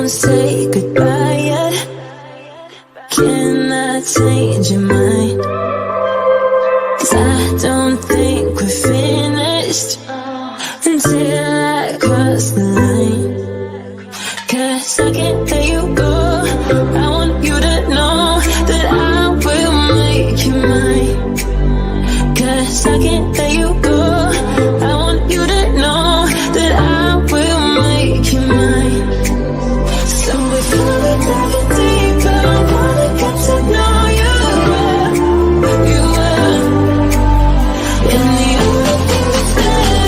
Say goodbye yet. Can I change your mind? 'Cause I don't think we're finished until I cross the line. 'Cause I can't let you go. I want you to know that I will make you mine. 'Cause I can't let you go. I want you to know that I will make you mine. So before we dive in deeper, I wanna get to know you well, you well. And the only thing that's there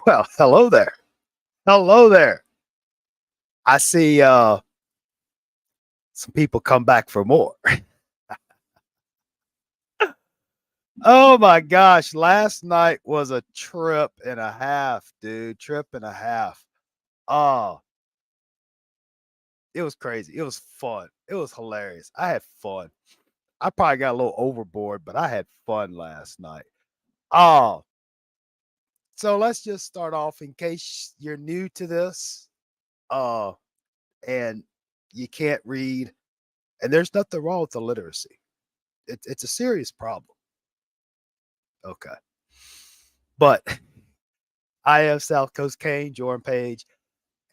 Well, hello there. Hello there. I see some people come back for more. Oh my gosh, last night was a trip and a half, dude. Trip and a half. Oh, it was crazy. It was fun. It was hilarious. I had fun. I probably got a little overboard, but I had fun last night. Oh, so let's just start off in case you're new to this. Uh, and you can't read, and there's nothing wrong with illiteracy. It's a serious problem. Okay. But I am South Coast Kane, Jordan Page,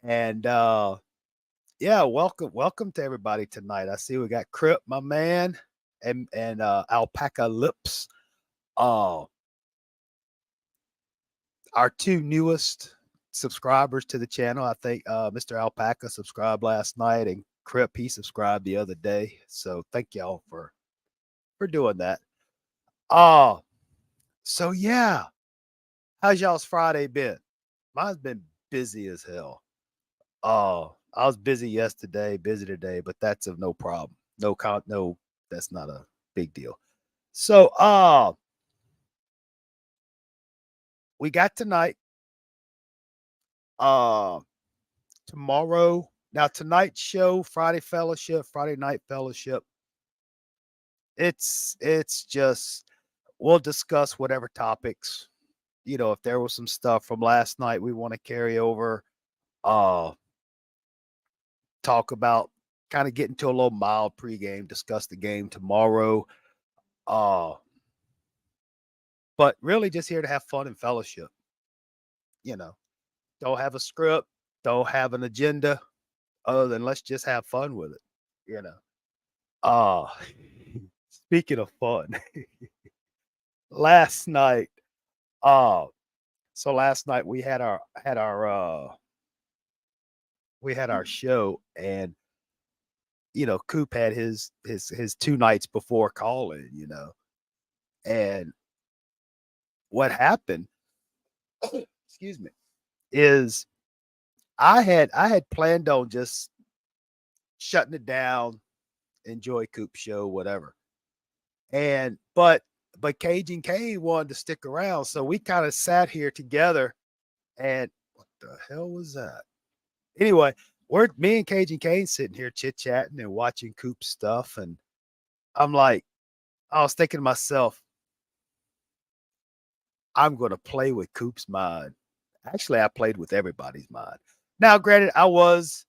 and yeah, welcome to everybody tonight. I see we got Crip, my man, and Alpaca Lips. Uh our two newest subscribers to the channel. I think Mr. Alpaca subscribed last night and Crip he subscribed the other day. So thank y'all for doing that. Uh so yeah, how's y'all's Friday been? Mine's been busy as hell. Oh, I was busy yesterday, busy today, but that's of no problem. No, that's not a big deal. So, we got tonight, uh, tomorrow. Now, tonight's show, Friday Fellowship, Friday Night Fellowship. It's just we'll discuss whatever topics. If there was some stuff from last night we want to carry over, uh, talk about kind of get into a little mild pregame, discuss the game tomorrow. Uh, but really just here to have fun and fellowship. You know, don't have a script, don't have an agenda other than let's just have fun with it. You know. Uh speaking of fun, last night, uh last night we had our show and Coop had his two nights before calling, and what happened, excuse me, is I had planned on just shutting it down, enjoy Coop's show, whatever. And but Cajun Kane wanted to stick around, so we kind of sat here together. And what the hell was that? Anyway, we're me and Cajun Kane sitting here chit chatting and watching Coop's stuff, and I'm like, I was thinking to myself, I'm going to play with Coop's mind. Actually, I played with everybody's mind. Now, granted, I was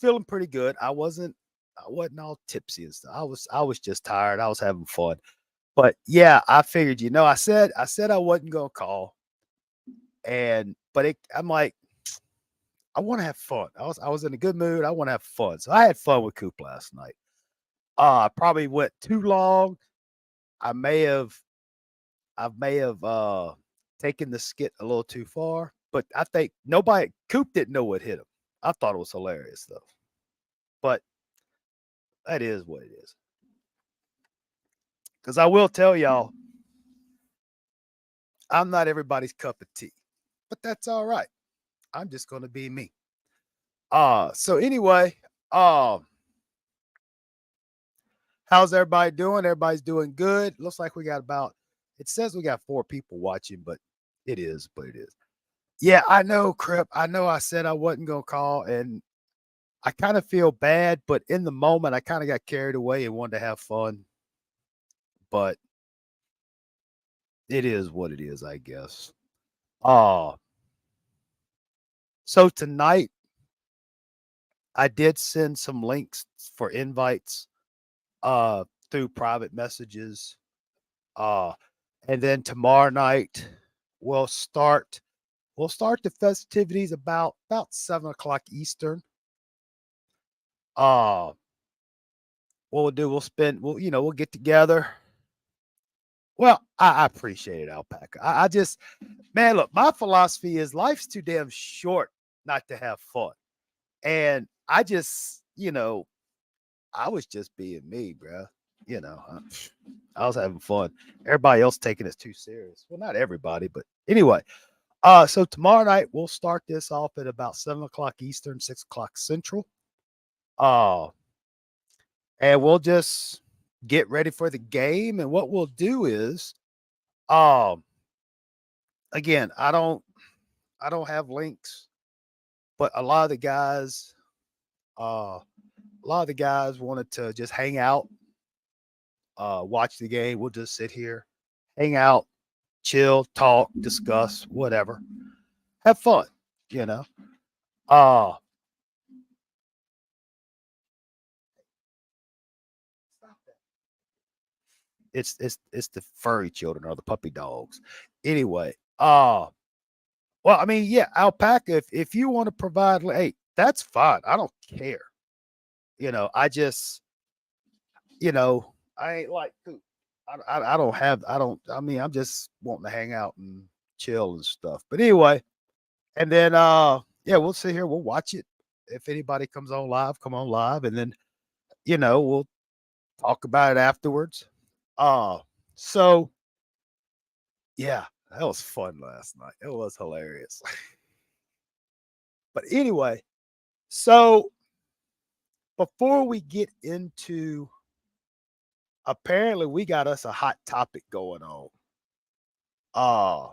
feeling pretty good. I wasn't all tipsy and stuff. I was just tired. I was having fun. But yeah, I figured, I said I wasn't gonna call. I'm like, I want to have fun. I was in a good mood. I want to have fun. So I had fun with Coop last night. I probably went too long. I may have taken the skit a little too far, but I think nobody Coop didn't know what hit him. I thought it was hilarious though. But that is what it is. Because I will tell y'all, I'm not everybody's cup of tea. But that's all right. I'm just gonna be me. So anyway, um, how's everybody doing? Everybody's doing good. Looks like we got about it says we got 4 people watching, but it is, but it is. Yeah, I know, Crip. I know I said I wasn't gonna call, and I kind of feel bad, but in the moment I kind of got carried away and wanted to have fun. But it is what it is, I guess. Uh so tonight I did send some links for invites through private messages. Uh and then tomorrow night we'll start we'll start the festivities about 7 o'clock Eastern. Uh what we'll do, we'll get together. Well, I appreciate it, Alpaca. I just man, look, my philosophy is life's too damn short not to have fun. And I just, I was just being me, bro. I was having fun. Everybody else taking it too serious. Well, not everybody, but anyway. So tomorrow night we'll start this off at about 7 o'clock Eastern, 6 o'clock Central. Uh, and we'll just get ready for the game. And what we'll do is, um, again, I don't have links, but uh, a lot of the guys wanted to just hang out, watch the game. We'll just sit here, hang out, chill, talk, discuss, whatever, have fun, you know. Uh, it's the furry children or the puppy dogs. Anyway, well, I mean, yeah, alpaca. If you want to provide, hey, that's fine. I don't care. I just, I ain't like poop. I don't have. I don't. I mean, I'm just wanting to hang out and chill and stuff. But anyway, and then yeah, we'll sit here. We'll watch it. If anybody comes on live, come on live, and then we'll talk about it afterwards. Uh, so yeah, that was fun last night. It was hilarious. But anyway, so before we get into, apparently we got us a hot topic going on. Uh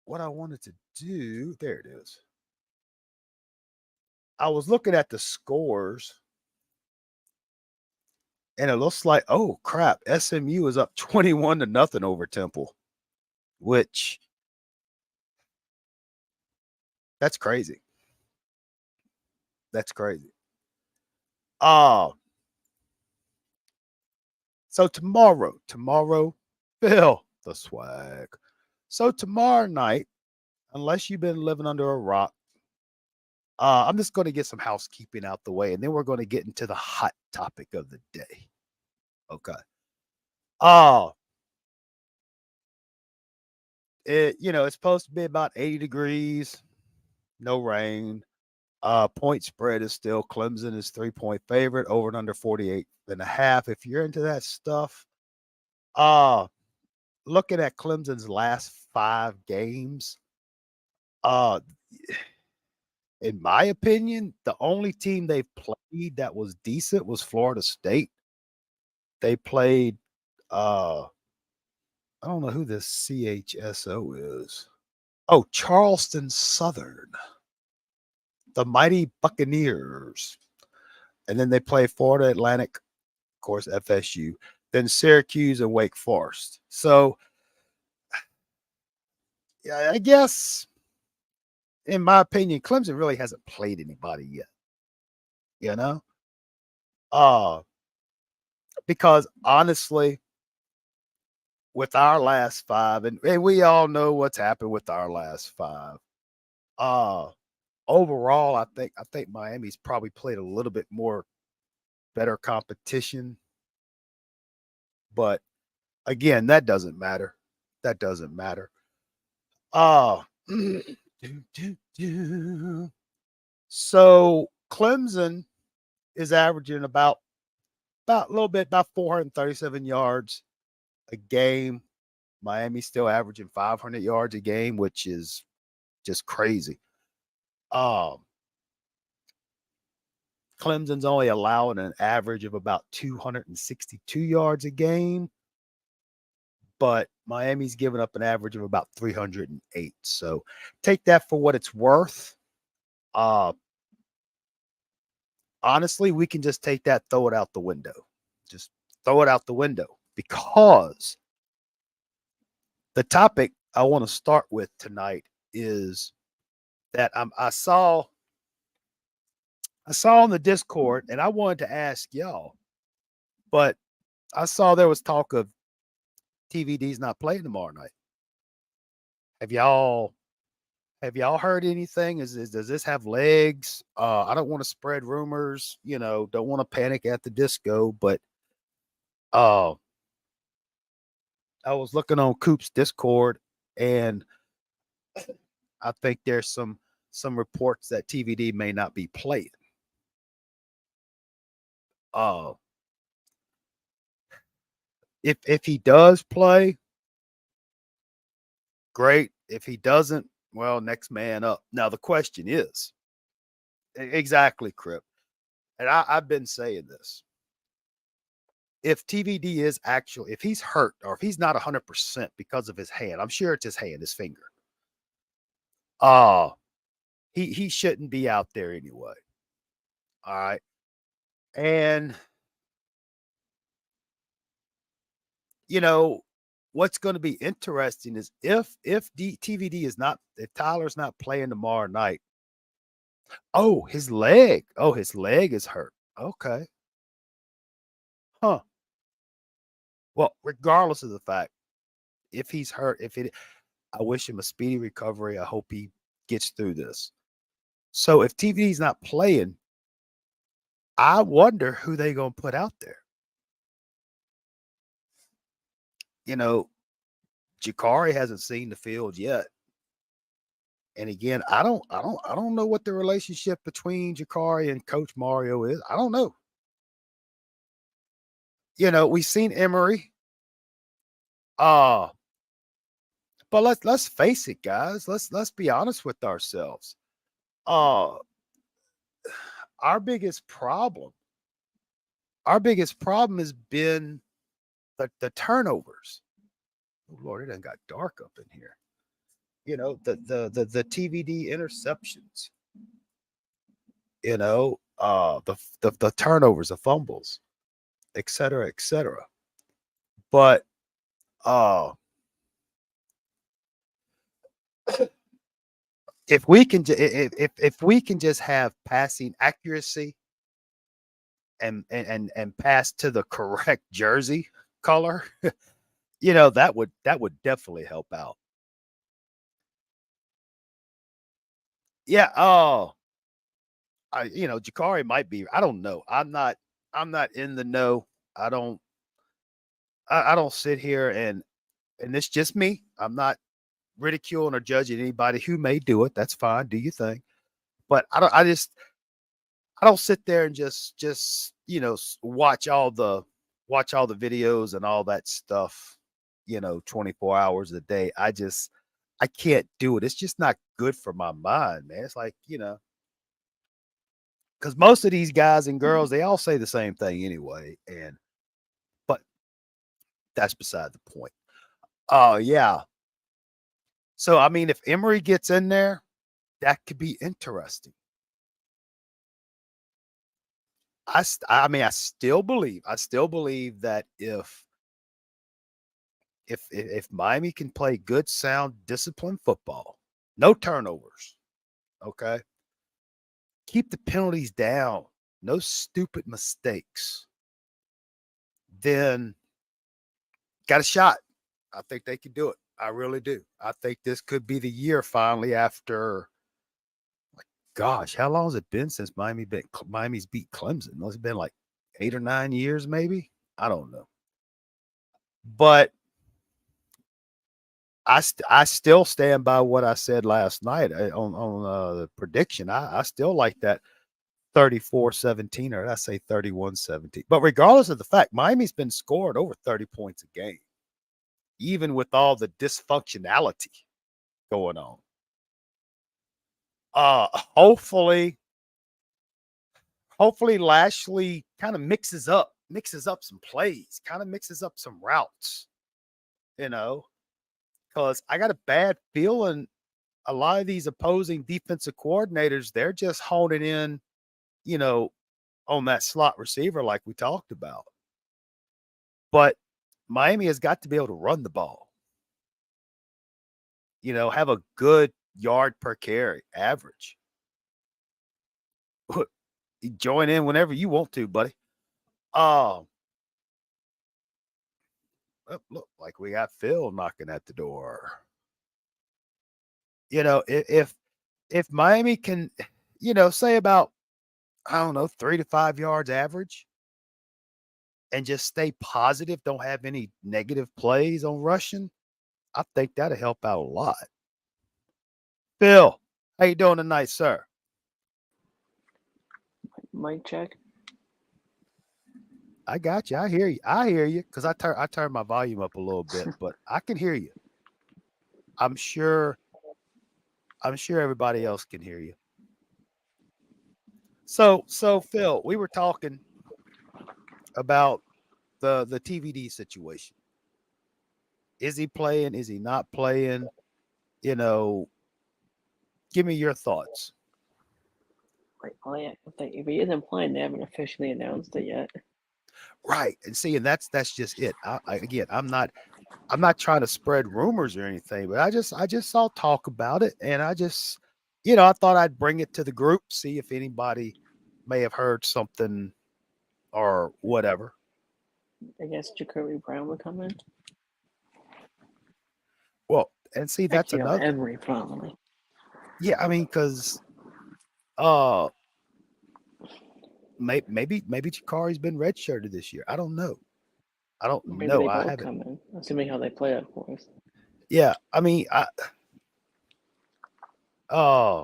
what I wanted to do, there it is. I was looking at the scores and it looks like, oh crap, SMU is up 21 to nothing over Temple, which that's crazy. That's crazy. Uh so tomorrow, Phil, the swag. So tomorrow night, unless you've been living under a rock, I'm just going to get some housekeeping out the way, and then we're going to get into the hot topic of the day. Okay. Uh, it's supposed to be about 80 degrees, no rain. Point spread is still Clemson is 3-point favorite, over and under 48 and a half. If you're into that stuff, uh, looking at Clemson's last 5 games, uh, in my opinion, the only team they've played that was decent was Florida State. They played, I don't know who this CHSO is. Oh, Charleston Southern, the mighty Buccaneers. And then they play Florida Atlantic, of course, FSU, then Syracuse and Wake Forest. So, yeah, I guess, in my opinion, Clemson really hasn't played anybody yet, you know? Uh, because honestly, with our last 5, and we all know what's happened with our last 5. Uh, Overall, I think Miami's probably played a little bit more better competition, but again, that doesn't matter. That doesn't matter. Uh do, do. So Clemson is averaging about a little bit about 437 yards a game. Miami's still averaging 500 yards a game, which is just crazy. Um Clemson's only allowing an average of about 262 yards a game, but Miami's giving up an average of about 308. So take that for what it's worth. Uh Honestly, we can just take that, throw it out the window. Just throw it out the window because the topic I want to start with tonight is that I saw on the Discord and I wanted to ask y'all, but I saw there was talk of TVD's not playing tomorrow night. Have y'all heard anything? Does this have legs? I don't want to spread rumors, don't want to panic at the disco, but uh I was looking on Coop's Discord and I think there's some reports that TVD may not be playing. Uh if he does play, great. If he doesn't, well, next man up. Now the question is exactly, Crip. And I've been saying this. If TVD is actually, if he's hurt or if he's not 100% because of his hand, I'm sure it's his hand, his finger. Uh, he shouldn't be out there anyway. All right. And you know, what's going to be interesting is if TVD is not, if Tyler's not playing tomorrow night. Oh, his leg. Oh, his leg is hurt. Okay. Huh. Well, regardless of the fact, if he's hurt, I wish him a speedy recovery. I hope he gets through this. So if TVD's not playing, I wonder who they gonna put out there. You know, Jakari hasn't seen the field yet. And again, I don't know what the relationship between Jakari and Coach Mario is. I don't know. You know, we've seen Emory. Uh, but let's face it, guys. Let's be honest with ourselves. Uh, our biggest problem, our biggest problem has been the turnovers. Oh Lord, it done got dark up in here. You know, the TVD interceptions. You know, the turnovers, the fumbles, et cetera, et cetera. But uh if we can if we can just have passing accuracy and pass to the correct jersey color, you know, that would definitely help out. Yeah, oh, Jakari might be. I don't know. I'm not in the know. I don't I don't sit here and it's just me. I'm not ridiculing or judging anybody who may do it. That's fine. Do your thing. But I don't sit there and just watch all the videos and all that stuff, 24 hours a day. I can't do it. It's just not good for my mind, man. It's like, because most of these guys and girls, they all say the same thing anyway. But that's beside the point. Oh, yeah. So, I mean, if Emory gets in there, that could be interesting. I mean, I still believe that if Miami can play good, sound, disciplined football, no turnovers, okay, keep the penalties down, no stupid mistakes, then got a shot. I think they can do it. I really do. I think this could be the year finally after. Gosh, how long has it been since Miami's beat Clemson? It's been like 8 or 9 years, maybe. I don't know, but I still stand by what I said last night on the prediction. I still like that 34-17, or I say 31-17. But regardless of the fact, Miami's been scored over 30 points a game, even with all the dysfunctionality going on. Uh, hopefully, hopefully Lashley kind of mixes up some plays, kind of mixes up some routes, you know, because I got a bad feeling a lot of these opposing defensive coordinators, they're just honing in, you know, on that slot receiver like we talked about. But Miami has got to be able to run the ball, have a good yard per carry average. Join in whenever you want to, buddy. Oh, look like we got Phil knocking at the door. If Miami can, say about, I don't know, 3 to 5 yards average, and just stay positive, don't have any negative plays on rushing, I think that'll help out a lot. Phil, how you doing tonight, sir? Mic check. I got you. I hear you. Because I turned my volume up a little bit, but I can hear you. I'm sure everybody else can hear you. So Phil, we were talking about the TVD situation. Is he playing? Is he not playing? You know, give me your thoughts. Like, oh yeah, if he isn't playing, they haven't officially announced it yet. Right. And see, and that's just it. Again, I'm not trying to spread rumors or anything, but I just saw talk about it, and I just, I thought I'd bring it to the group, see if anybody may have heard something or whatever. I guess Jacoby Brown would come in. Well, and see, that's Actually, another. Emery probably. Yeah, I mean, because uh, maybe Jakari's been redshirted this year. I don't know. I don't Maybe they know. I both haven't. come in, assuming how they play, of course. Yeah, I mean, uh,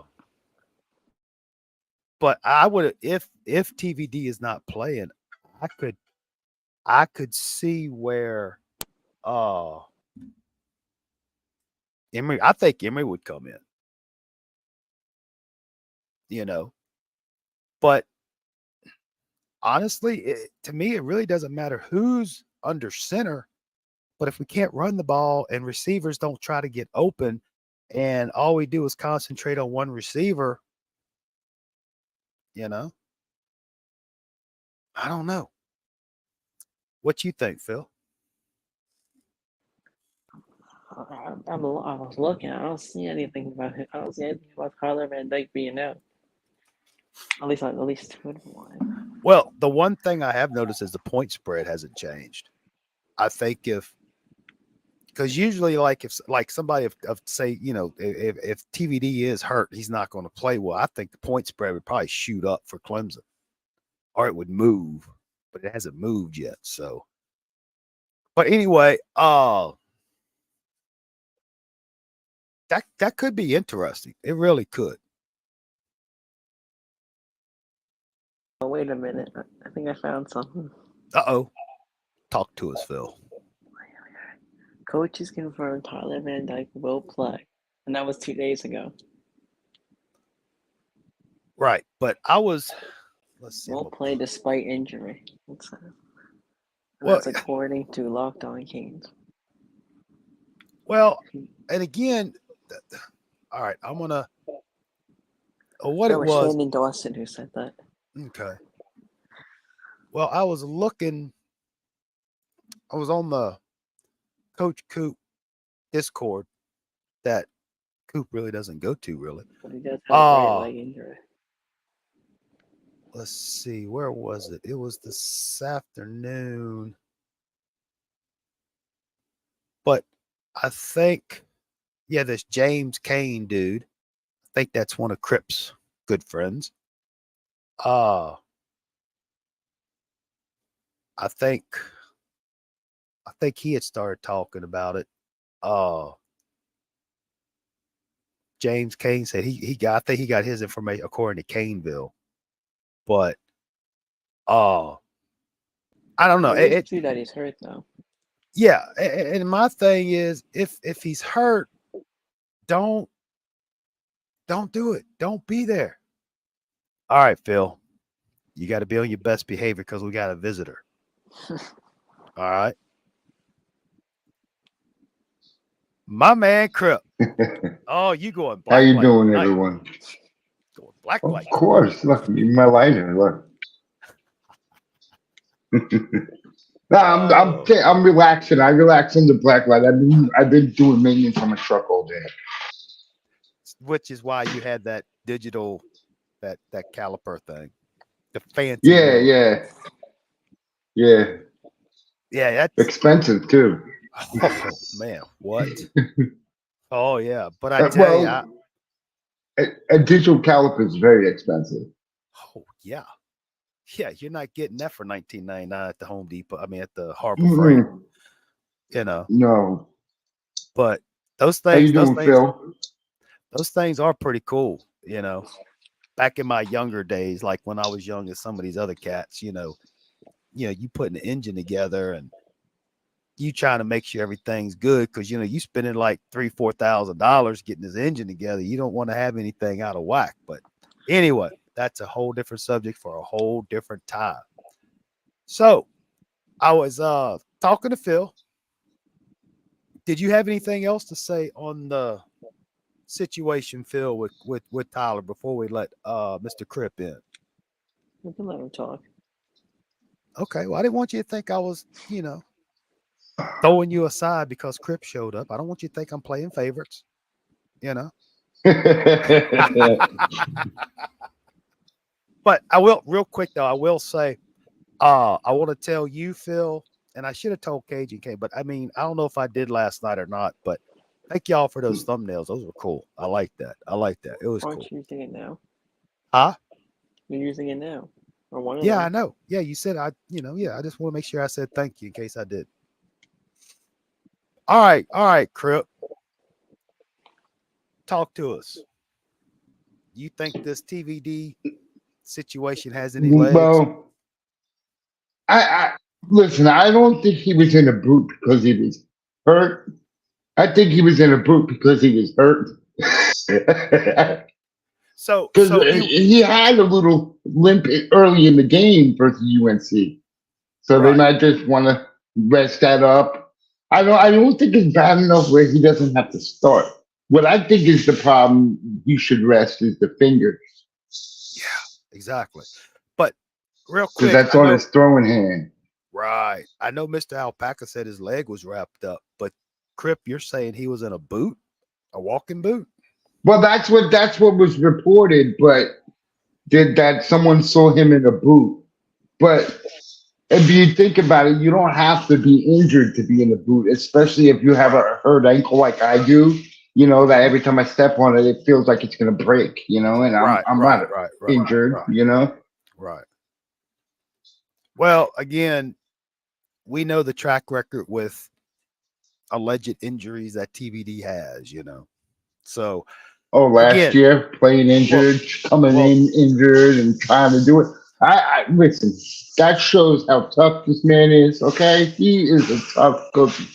but I would, if TVD is not playing, I could I could see where uh Emery. I think Emery would come in. You know, but honestly, to me, it really doesn't matter who's under center. But if we can't run the ball and receivers don't try to get open, and all we do is concentrate on one receiver, you know, I don't know. What you think, Phil? I was looking. I don't see anything about it. I don't see anything about Tyler Van Dyke being out. At least 2-1. Well, the one thing I have noticed is the point spread hasn't changed. I think because usually, like if like somebody of say, if TVD is hurt, he's not going to play well. I think the point spread would probably shoot up for Clemson, or it would move, but it hasn't moved yet. So, but anyway, that could be interesting. It really could. Oh, wait a minute. I think I found something. Uh-oh. Talk to us, Phil. Coaches confirmed Tyler Van Dyke will play, and that was 2 days ago. Right, but let's see. Will play despite injury. Well, That's according to Locked On Canes. Well, and again, all right, I'm gonna. What That it was was? Shannon Dawson who said that. Okay. Well, I was looking. I was on the Coach Coop Discord that Coop really doesn't go to, really. But he does have a great leg injury. Let's see, where was it? It was this afternoon. But I think, yeah, this James Kane dude. I think that's one of Crip's good friends. I think he had started talking about it. James Kane said I think he got his information according to Caneville. But I don't know. It's true that he's hurt though. Yeah, and my thing is if he's hurt, don't do it. Don't be there. All right, Phil. You got to be on your best behavior because we got a visitor. All right. My man Crip. Oh, you going black? How you light doing, tonight. everyone? Going black Of light. course. Look, my lighter. Look. No, I'm relaxing. I relax in the black light. I've been doing maintenance on my truck all day. Which is why you had that digital that caliper thing. The fancy. Yeah. That's expensive too. Oh man, what? Oh yeah, but I tell you, a digital caliper is very expensive. Oh yeah, you're not getting that for $19.99 at the Home Depot. I mean, at the Harbor Freight. No. But those things. How you doing, Phil? Those things are pretty cool. Back in my younger days, like when I was young as some of these other cats, you putting the engine together and you trying to make sure everything's good because you spending like $3,000-4,000 getting this engine together. You don't want to have anything out of whack. But anyway, that's a whole different subject for a whole different time. So I was talking to Phil. Did you have anything else to say on the situation, Phil, with Tyler before we let Mr. Crip in? We can let him talk. Okay, well, I didn't want you to think I was, throwing you aside because Crip showed up. I don't want you to think I'm playing favorites, But I will, real quick though, I will say, I want to tell you, Phil, and I should have told Cajun K, but I mean, I don't know if I did last night or not, but thank y'all for those thumbnails. Those were cool. I like that. It was Aren't cool. you using it now? Huh? You're using it now. Or one of Yeah, them. I know. Yeah, you said I just want to make sure I said thank you in case I did. All right, Crip. Talk to us. You think this TVD situation has any legs? Well, I listen. I don't think he was in a boot because he was hurt. I think he was in a boot because he was hurt. So Because he he had a little limp early in the game versus UNC, so they right. might just want to rest that up. I don't think it's bad enough where he doesn't have to start. What I think is the problem he should rest is the finger, Yeah, exactly. But real because quick, that's on his throwing hand. right. I know Mr. Alpaca said his leg was wrapped up, but Crip, you're saying he was in a boot, a walking boot? Well, that's what was reported, but did that someone saw him in a boot? But if you think about it, you don't have to be injured to be in a boot, especially if you have Right. a hurt ankle like I do. You know that Mhm. every time I step on it, it feels like it's gonna break. And I'm Right, I'm right, not right, right, injured. right, right. Well, again, we know the track record with alleged injuries that TVD has. So Oh, last again, year playing well, injured, coming well, in injured, and trying to do it. I listen. That shows how tough this man is. Okay, he is a tough cookie.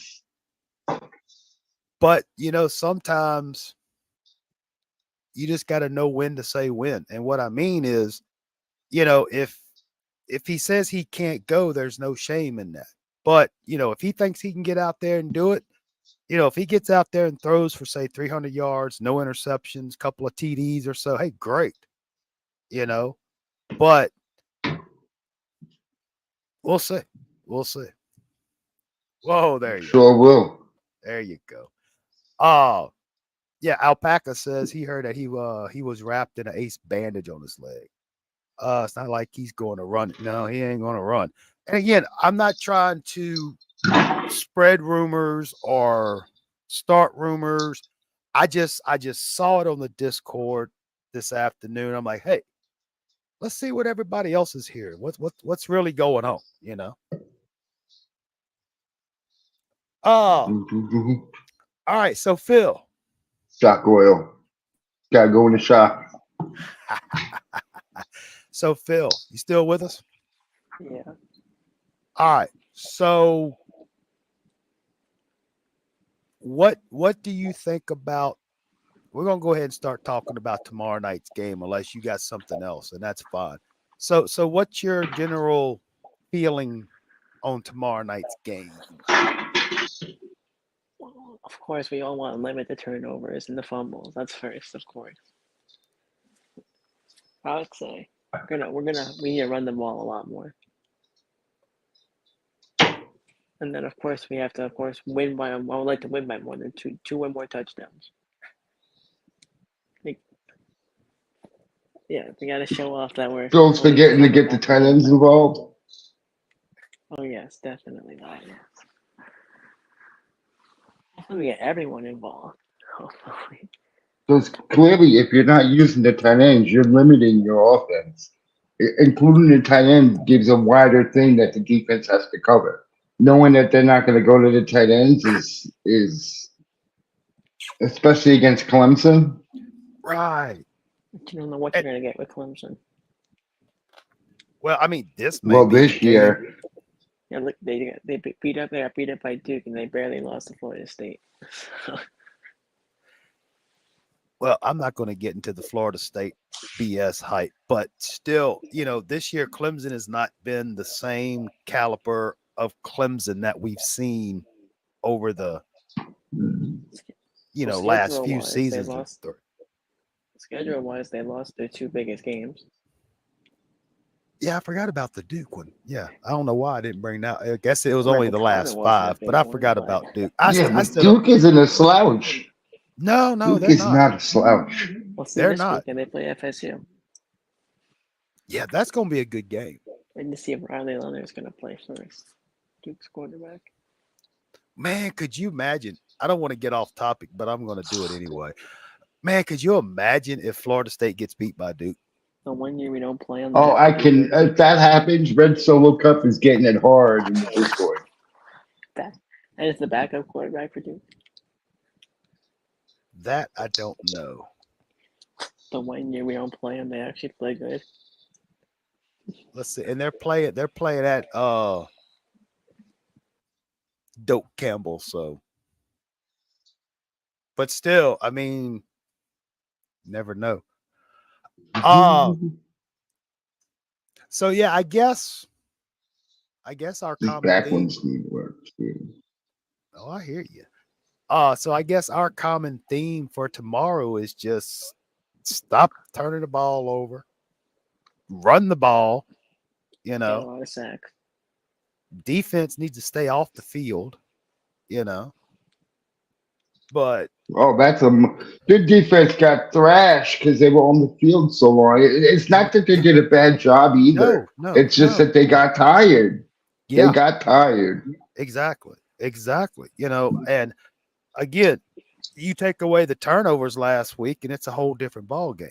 but sometimes you just got to know when to say when. And what I mean is, if he says he can't go, there's no shame in that. But if he thinks he can get out there and do it, if he gets out there and throws for say 300 yards, no interceptions, couple of TDs or so, hey, great. you know. But we'll see. We'll see. Whoa, there you Sure go. will. There you go. Oh, yeah. Alpaca says he heard that he was wrapped in an ace bandage on his leg. It's not like he's going to run. No, he ain't going to run. And again, I'm not trying to spread rumors or start rumors. I just saw it on the Discord this afternoon. I'm like, hey, let's see what everybody else is hearing. What's really going on? Oh, all right. So Phil. Shock oil. Gotta go in the shop. So Phil, you still with us? Yeah. All right. So what do you think about, we're gonna go ahead and start talking about tomorrow night's game unless you got something else, and that's fine. So what's your general feeling on tomorrow night's game? Well, of course, we all want to limit the turnovers and the fumbles. That's first, of course. I would say we need to run the ball a lot more. And then, of course, we have to, of course, win by. I would like to win by more than two or more touchdowns. Like, yeah, we got to show off that we're Phil's at least forgetting to get the capable tight of winning ends by more. involved. Oh yes, definitely that. Yes, definitely get everyone involved. Hopefully, Because clearly, if you're not using the tight ends, you're limiting your offense. Including the tight end gives a wider thing that the defense has to cover. Knowing that they're not going to go to the tight ends is especially against Clemson. Right. you don't know what And, you're gonna get with Clemson. well, I mean, this may Well, be the this game. year. Yeah, look, they got beat up. They got beat up by Duke, and they barely lost to Florida State. Well, I'm not going to get into the Florida State BS hype, but still, this year Clemson has not been the same caliber of Clemson that we've seen over the Well, last few schedule-wise, they seasons. lost. Schedule-wise, they lost their two biggest games. Yeah, I forgot about the Duke one. Yeah, I don't know why I didn't bring that. I guess it was Right, only the the Clemson last wasn't a five, big but I one, forgot but- about Duke. Yeah, I but still don't. Duke isn't a slouch. No, Duke they're is not. not a slouch. Well, see, They're this not. weekend they play FSU, Yeah, that's going to be a good game. and to see if Riley Leonard is going to play first. Duke's quarterback. Man, could you imagine? I don't want to get off topic, but I'm going to do it anyway. Man, could you imagine if Florida State gets beat by Duke? The 1 year we don't play on. Oh, I can. If that happens, Red Solo Cup is getting it hard in the Discord. And it's the backup quarterback for Duke. That I don't know. The 1 year we don't play them, they actually play good. Let's see. And they're playing at Doak Campbell, so but still, I mean, never know. So yeah, I guess our These common back theme. ones need work too. Oh, I hear you. So I guess our common theme for tomorrow is just stop turning the ball over, run the ball. Get a lot of sacks. Defense needs to stay off the field. But That's their defense got thrashed because they were on the field so long. It's not that they did a bad job either. no, It's just that they got tired. yeah, They got tired. exactly. And again, you take away the turnovers last week, and it's a whole different ball game.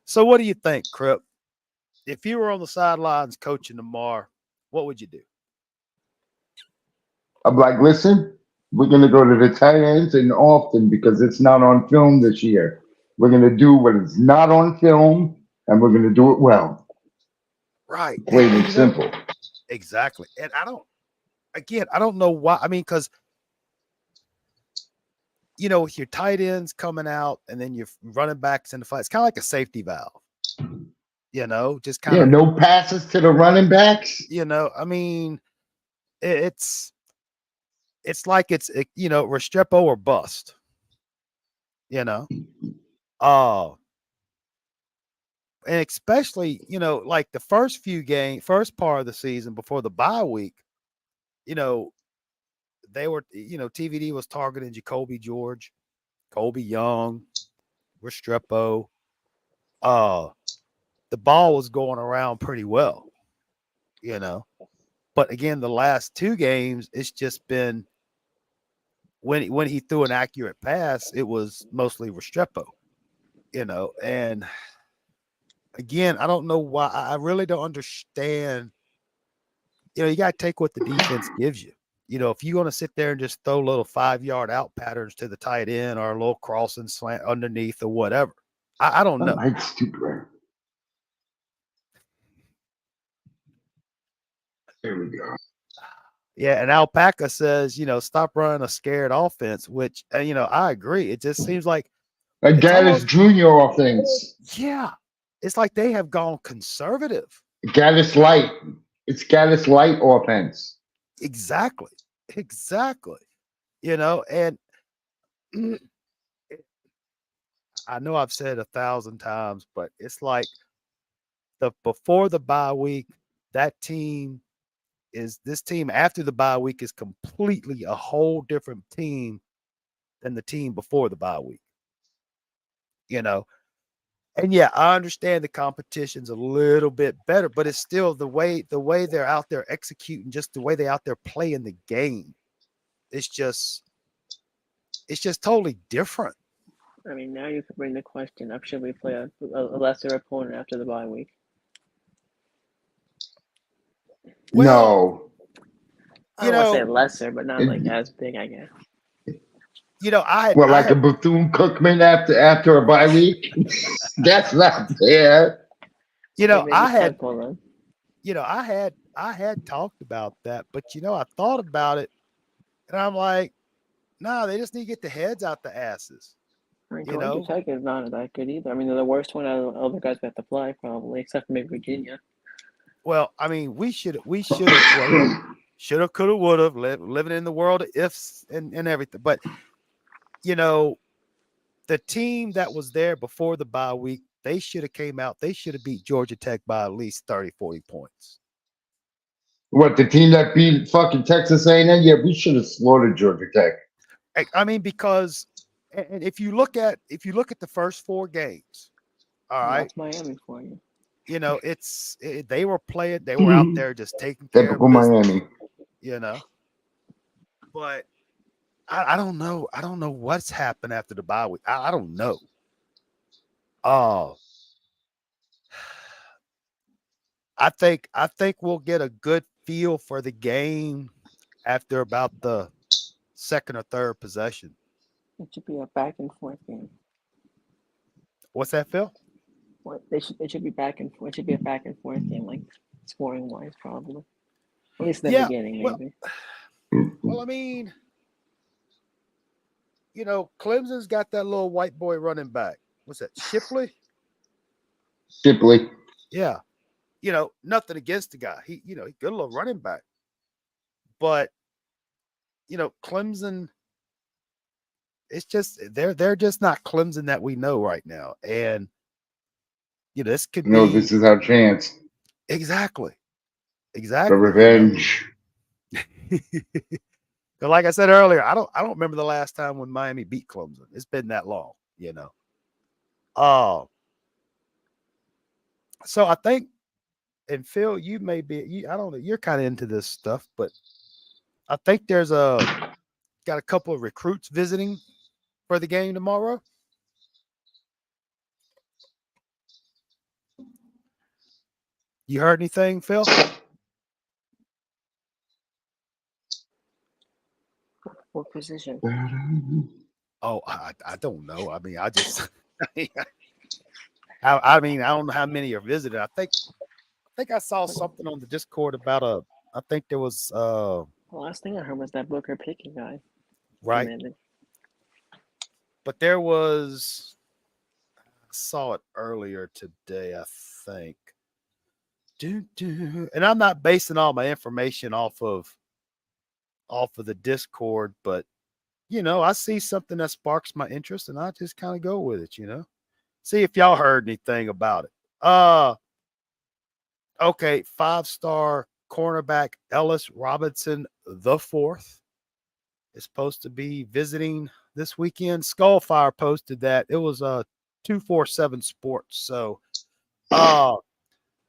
So what do you think, Crip? If you were on the sidelines coaching tomorrow, what would you do? I'm like, listen, we're going to go to the tight ends and often because it's not on film this year. We're going to do what is not on film, and we're going to do it well. Right. Plain and simple. Exactly. And I don't know why. I mean, because, with your tight ends coming out and then your running backs in the fight, it's kind of like a safety valve, just kind of. No passes to the running backs. I mean, it's like it's Restrepo or bust. And especially like the first part of the season before the bye week, they were TVD was targeting Jacoby George, Colby Young, Restrepo. The ball was going around pretty well, but again, the last two games, it's just been when he threw an accurate pass, it was mostly Restrepo, and again, I don't know why. I really don't understand. You got to take what the defense gives you. If you're going to sit there and just throw little 5-yard out patterns to the tight end or a little crossing slant underneath or whatever, I don't know. Like stupid. There we go. Yeah, and Alpaca says, stop running a scared offense, which, I agree. It just seems like a Gaddis Jr. offense. Yeah, it's like they have gone conservative. Gaddis Light. It's Gaddis Light offense. Exactly. And I know I've said 1,000 times, but it's like before the bye week, this team after the bye week is completely a whole different team than the team before the bye week. And yeah, I understand the competition's a little bit better, but it's still the way they're out there executing, just the way they're out there playing the game. It's just totally different. I mean, now you can bring the question up: should we play a lesser opponent after the bye week? No. I don't want to say lesser, but not like as big, I guess. A Bethune-Cookman after a bye week. That's not fair. I had I had talked about that, but I thought about it, and I'm like, nah, they just need to get the heads out the asses. I mean, You Georgia know, Tech is not that good either. I mean, they're the worst one out of the other guys we have to play, probably, except for maybe Virginia. well, I mean, we should have, well, should have, could have, would have, living in the world of ifs and everything. But you know, the team that was there before the bye week, they should have came out. They should have beat Georgia Tech by at least 30, 40 points. What, the team that beat fucking Texas A&M? Yeah, we should have slaughtered Georgia Tech. I mean, because and if you look at the first four games, all Well, right, that's Miami for you. they were playing, they were out there just taking care Typical of business, Miami. you know. But I don't know. I don't know what's happened after the bye week. I don't know. Oh, I think we'll get a good feel for the game after about the second or third possession. It should be a back and forth game. What's that, Phil? What they should it should be back and forth. It should be a back and forth game, like scoring wise, probably. At least in the Yeah. beginning, Well, maybe. I mean, Clemson's got that little white boy running back. What's that? Shipley? Shipley. Yeah. Nothing against the guy. He's good little running back. But, Clemson, it's just they're just not Clemson that we know right now. And this could No, be this is our chance exactly. for Exactly. revenge. Like I said earlier, I don't remember the last time when Miami beat Clemson. It's been that long. Uh so I think, and Phil, you may be I don't know, you're kind of into this stuff, but I think got a couple of recruits visiting for the game tomorrow. You heard anything, Phil? What position? Oh, I don't know. I mean, I just I don't know how many are visiting. I think I saw something on the Discord about I think there was The last thing I heard was that Booker Pickett guy right, committed. but there was, I saw it earlier today, I think. And I'm not basing all my information off of the Discord, but I see something that sparks my interest and I just kind of go with it. See if y'all heard anything about it. Okay, 5-star cornerback Ellis Robinson the fourth is supposed to be visiting this weekend. Skullfire posted that. It was 247 Sports. So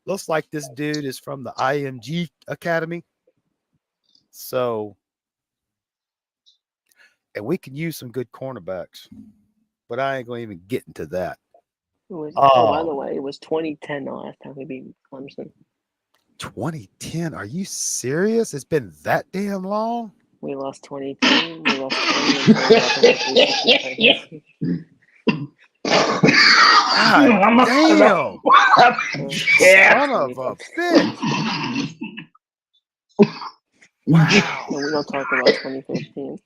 looks like this dude is from the IMG Academy. So, and we can use some good cornerbacks, but I ain't gonna even get into that. It was, by the Oh, way, it was 2010 the last time we beat Clemson. 2010. Are you serious? It's been that damn long? We lost 2010. We lost 20 and 2011. God damn. Yeah. Son of a bitch. Wow. And we don't talk about 2015.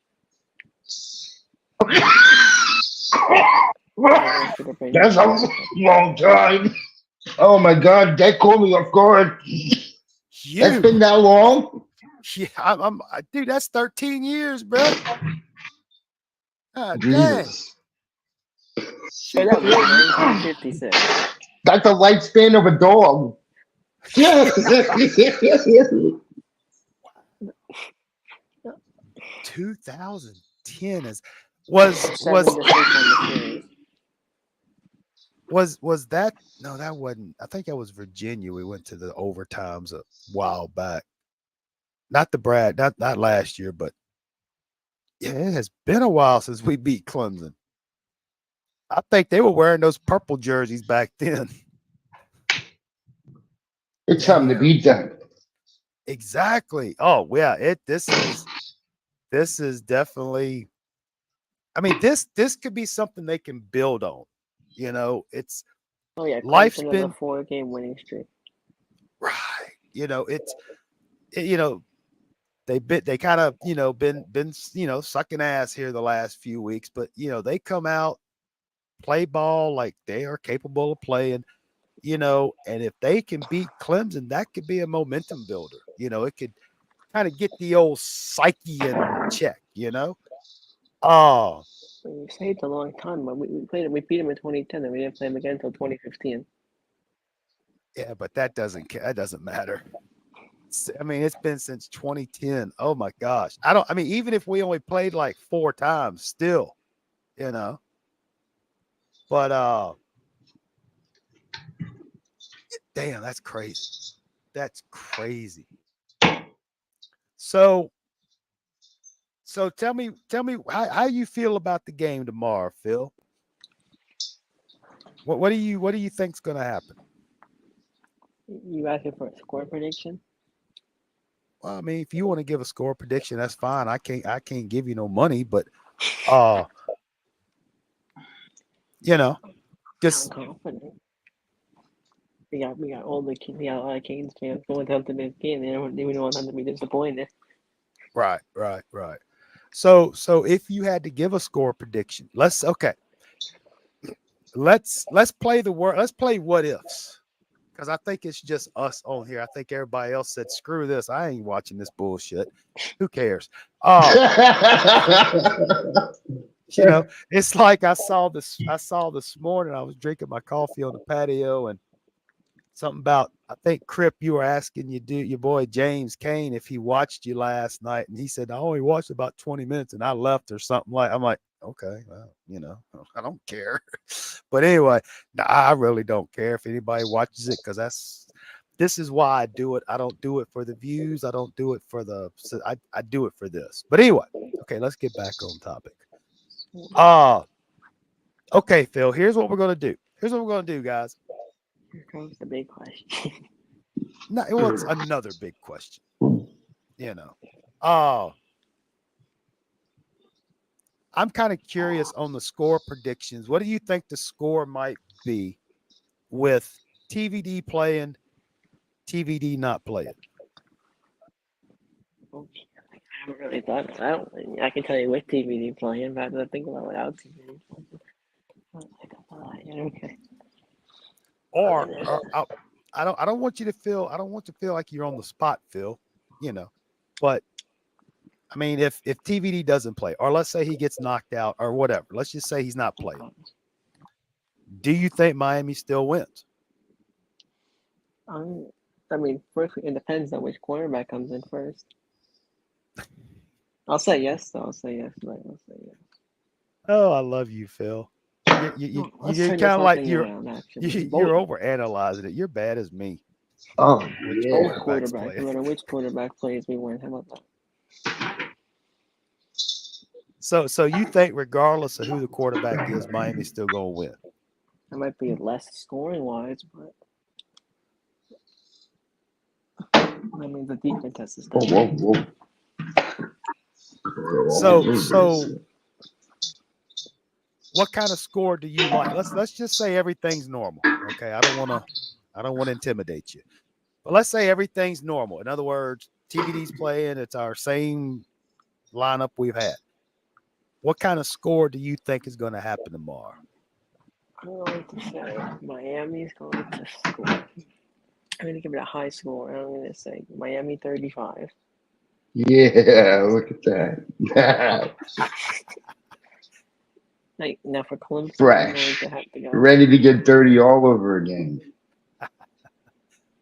That's a long time. Oh my god, that caught me off guard. That's been that long? Yeah, dude, that's 13 years, bro. God dang. Jesus. Hey, that was 1956. That's the lifespan of a dog. 2010 was that? No, that wasn't. I think that was Virginia. We went to the overtimes a while back. Not the Brad, not last year, but yeah, it has been a while since we beat Clemson. I think they were wearing those purple jerseys back then. It's time to beat them. Exactly. Oh yeah, this is definitely. I mean, this could be something they can build on. It's Oh yeah, life's Clemson been is a 4-game winning streak. right. They kind of been sucking ass here the last few weeks, but they come out, play ball like they are capable of playing. And if they can beat Clemson, that could be a momentum builder. It could kind of get the old psyche in check. Oh, We say it's a long time, but we played him. We beat him in 2010, and we didn't play him again until 2015. yeah, but that doesn't matter. I mean, it's been since 2010. Oh my gosh. I mean, even if we only played like 4 times, still, but damn, that's crazy. That's crazy. So tell me how you feel about the game tomorrow, Phil. What do you think's going to happen? You asking for a score prediction? Well, I mean, if you want to give a score prediction, that's fine. I can't give you no money, but just I'm confident. We got all the we got a lot of Canes fans going down to this game. They don't want them to be disappointed. right. So if you had to give a score prediction, let's play the word. Let's play what ifs. Because I think it's just us on here. I think everybody else said, screw this. I ain't watching this bullshit. Who cares? It's like I saw this morning. I was drinking my coffee on the patio, and something about, I think, Crip, you were asking your boy James Kane if he watched you last night. And he said, I only watched about 20 minutes and I left or something I'm like, okay, well, I don't care. But anyway, I really don't care if anybody watches it, because this is why I do it. I don't do it for the views. I don't do it for I do it for this. But anyway, okay, let's get back on topic. Okay, Phil, here's what we're going to do. Guys. Here comes the big question. No, it was another big question. I'm kind of curious on the score predictions. What do you think the score might be with TVD playing, TVD not playing? I haven't really thought about it. I can tell you with TVD playing, but I don't think about without TVD playing. Okay. Or I don't want you to feel like you're on the spot, Phil. But I mean, if TVD doesn't play, or let's say he gets knocked out or whatever, let's just say he's not playing. Do you think Miami still wins? I mean, first it depends on which quarterback comes in first. I'll say yes, though. I'll say yes. Oh, I love you, Phil. You're kind of like you're overanalyzing it. You're bad as me. Oh, Both quarterbacks. No matter which quarterback plays, we win. How about that? So you think regardless of who the quarterback is, Miami's still gonna win? It might be less scoring wise, but I mean the defense has to step up. So what kind of score do you like? Let's just say everything's normal. Okay, I don't want to intimidate you, but let's say everything's normal. In other words, TVD's playing. It's our same lineup we've had. What kind of score do you think is going to happen tomorrow? I'm going to say Miami's going to score. I'm going to give it a high score. I'm going to say Miami 35. Yeah, look at that. Like, now for Clemson, Fresh. I'm going to have to go. Ready to get dirty all over again.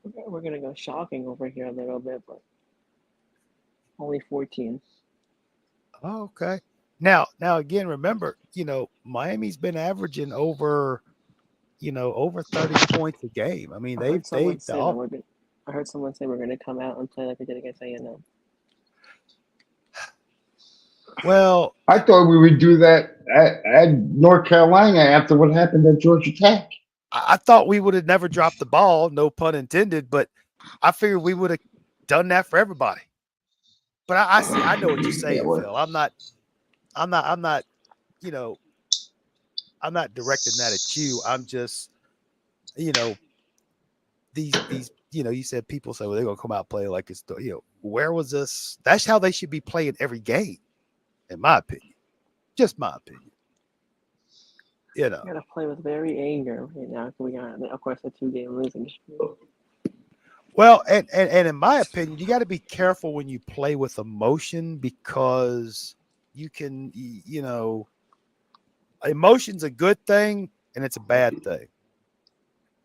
We're going to go shocking over here a little bit, but only 14. Oh, okay. Now again, remember, Miami's been averaging over 30 points a game. I mean, I heard someone say we're going to come out and play like we did against A&M. Well, I thought we would do that at North Carolina after what happened at Georgia Tech. I thought we would have never dropped the ball, no pun intended, but I figured we would have done that for everybody. But I know what you're saying, Phil. I'm not I'm not directing that at you. I'm just, these you said people say, well, they're going to come out and play like it's, where was this? That's how they should be playing every game, in my opinion. Just my opinion. We gotta play with very anger right now. We got, of course, a 2-game losing streak. Well, and in my opinion, you got to be careful when you play with emotion because you can, emotion's a good thing and it's a bad thing.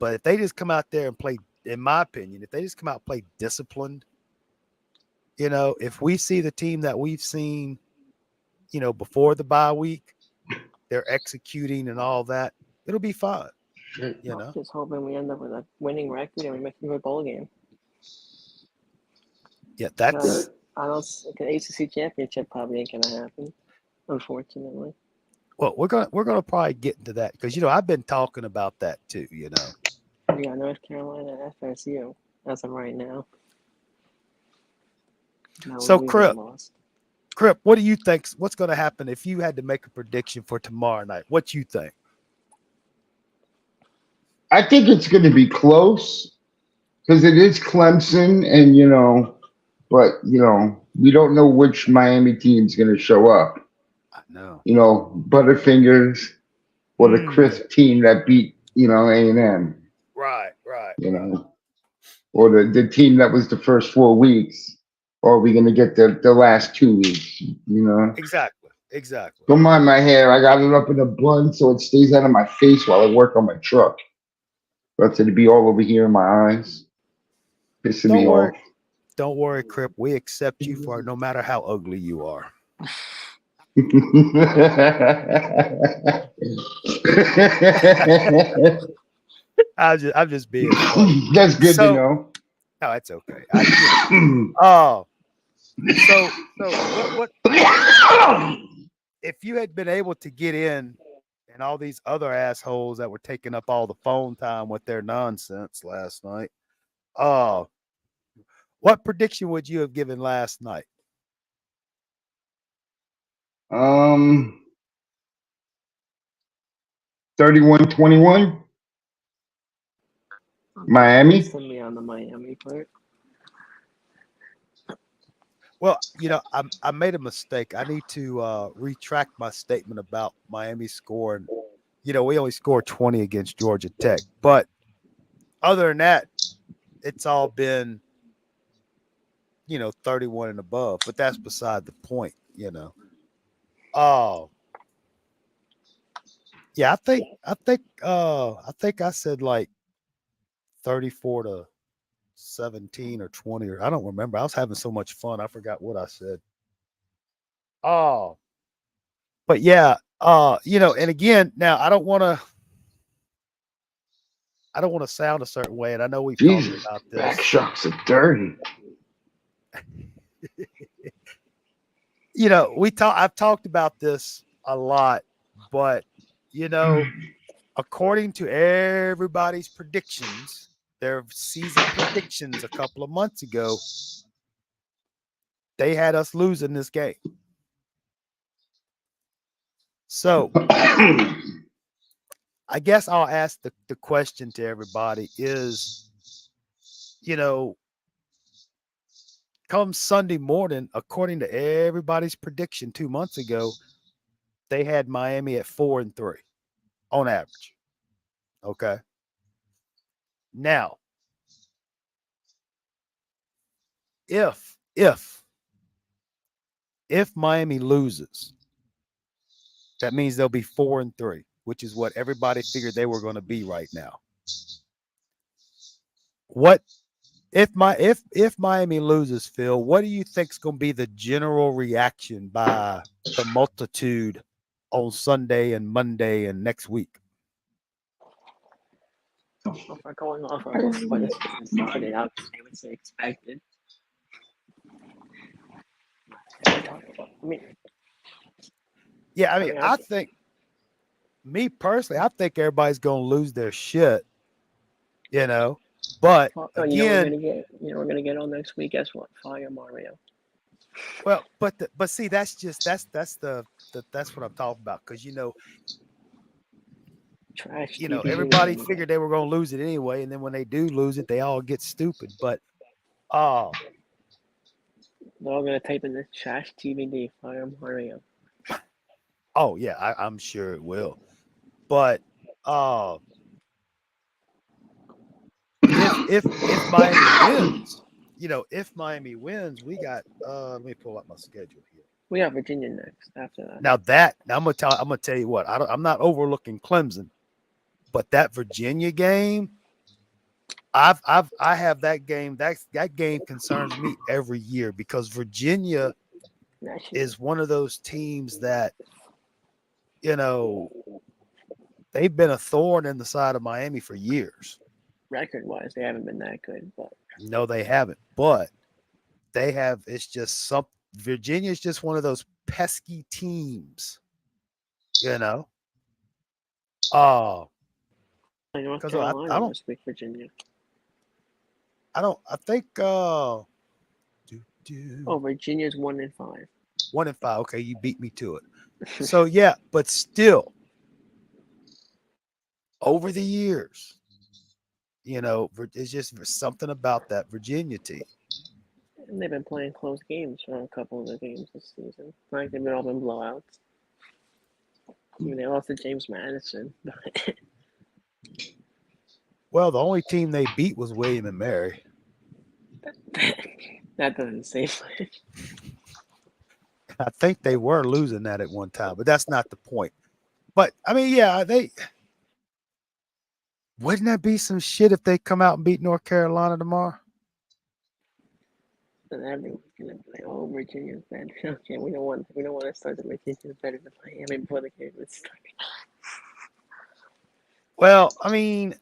But if they just come out there and play, in my opinion, if they just come out and play disciplined, if we see the team that we've seen, before the bye week, they're executing and all that, it'll be fine. I'm just hoping we end up with a winning record and we make a good bowl game. Yeah, that's. I don't. The ACC championship probably ain't gonna happen, unfortunately. Well, we're gonna probably get into that because I've been talking about that too. We got North Carolina, FSU as of right now. So Crip, what do you think? What's going to happen if you had to make a prediction for tomorrow night? What you think? I think it's going to be close because it is Clemson, and but we don't know which Miami team's going to show up. I know. Butterfingers or the crisp team that beat A&M. Right. Or the team that was the first 4 weeks, or are we going to get the last 2 weeks? Exactly. Don't mind my hair. I got it up in a bun so it stays out of my face while I work on my truck. But to be all over here in my eyes, pissing me off. Don't worry, Crip. We accept you for no matter how ugly you are. I'm just being funny. That's good to know. No, it's okay. So what if you had been able to get in and all these other assholes that were taking up all the phone time with their nonsense last night? What prediction would you have given last night? 31-21. Miami. Send me on the Miami part. Well, I made a mistake. I need to retract my statement about Miami scoring. We only scored 20 against Georgia Tech. But other than that, it's all been, 31 and above. But that's beside the point, Oh. Yeah, I think I said like 34-17 or 20, or I don't remember. I was having so much fun. I forgot what I said. Oh, but yeah, and again, now I don't want to sound a certain way, and I know we've talked about this. Back shots are dirty. I've talked about this a lot, but according to everybody's predictions, their season predictions a couple of months ago, they had us losing this game. So I guess I'll ask the question to everybody is, come Sunday morning, according to everybody's prediction 2 months ago, they had Miami at 4-3 on average. Okay. Now, if Miami loses, that means they'll be 4-3, which is what everybody figured they were going to be right now. What if Miami loses, Phil? What do you think is going to be the general reaction by the multitude on Sunday and Monday and next week? If we're going off of when the season started, I would say expected. I think, me personally, I think everybody's going to lose their shit, But again, we're gonna get on next week. Guess what? Fire Mario. Well, but see, that's what I'm talking about, because Trash you know, TV everybody game. figured they were going to lose it anyway, and then when they do lose it, they all get stupid. But They're all gonna type in this trash TVD. Fire them, hurry up. oh yeah, I'm sure it will. But if Miami wins, you know, if Miami wins, we got let me pull up my schedule here. We have Virginia next after that. Now I'm gonna tell you what, I'm not overlooking Clemson, but that Virginia game, I have that game. That game concerns me every year because Virginia is one of those teams that, you know, they've been a thorn in the side of Miami for years. Record wise, they haven't been that good, but No, they haven't. But they have. It's just some. Virginia's just one of those pesky teams. You know. North Because Carolina I don't. this week, Virginia. I don't. I think. Oh, Virginia's 1-5. 1-5. Okay, you beat me to it. So yeah, but still, over the years, you know, it's just something about that Virginia team. And they've been playing close games for a couple of the games this season. Like they've been all been blowouts. I mean, they lost to James Madison. Well, the only team they beat was William and Mary. That doesn't say much. I think they were losing that at one time, but that's not the point. But I mean, yeah, wouldn't that be some shit if they come out and beat North Carolina tomorrow? And everyone's gonna be like, "Oh, Virginia's better." Okay, we don't want to start the Virginia's better than Miami before the game is started. Well, I mean,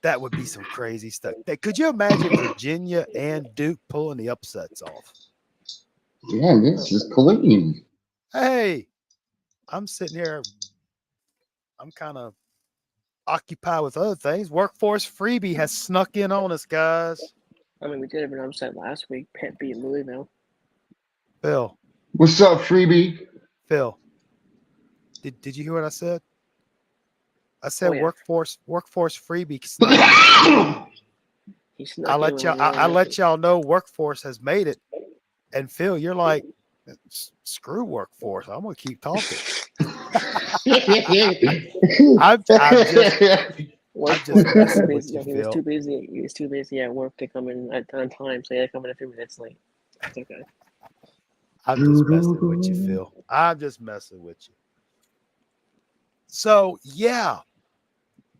that would be some crazy stuff. Could you imagine Virginia and Duke pulling the upsets off? Yeah, this is clean. Hey, I'm sitting here. I'm kind of occupied with other things. Workforce freebie has snuck in on us, guys. I mean, we did have an upset last week. Pitt beat Louisville. Phil, What's up, freebie? Phil, did you hear what I said? I said Oh, yeah. workforce freebie. Snuck. He snuck I in let when y'all. we were I let missing. y'all know workforce has made it. And Phil, you're like, screw workforce. I'm gonna keep talking. I'm just messing with you, He was Phil. too busy. He was too busy at work to come in on time, so he had to come in a few minutes late. It's okay. I'm just messing with you, Phil. I'm just messing with you. So yeah,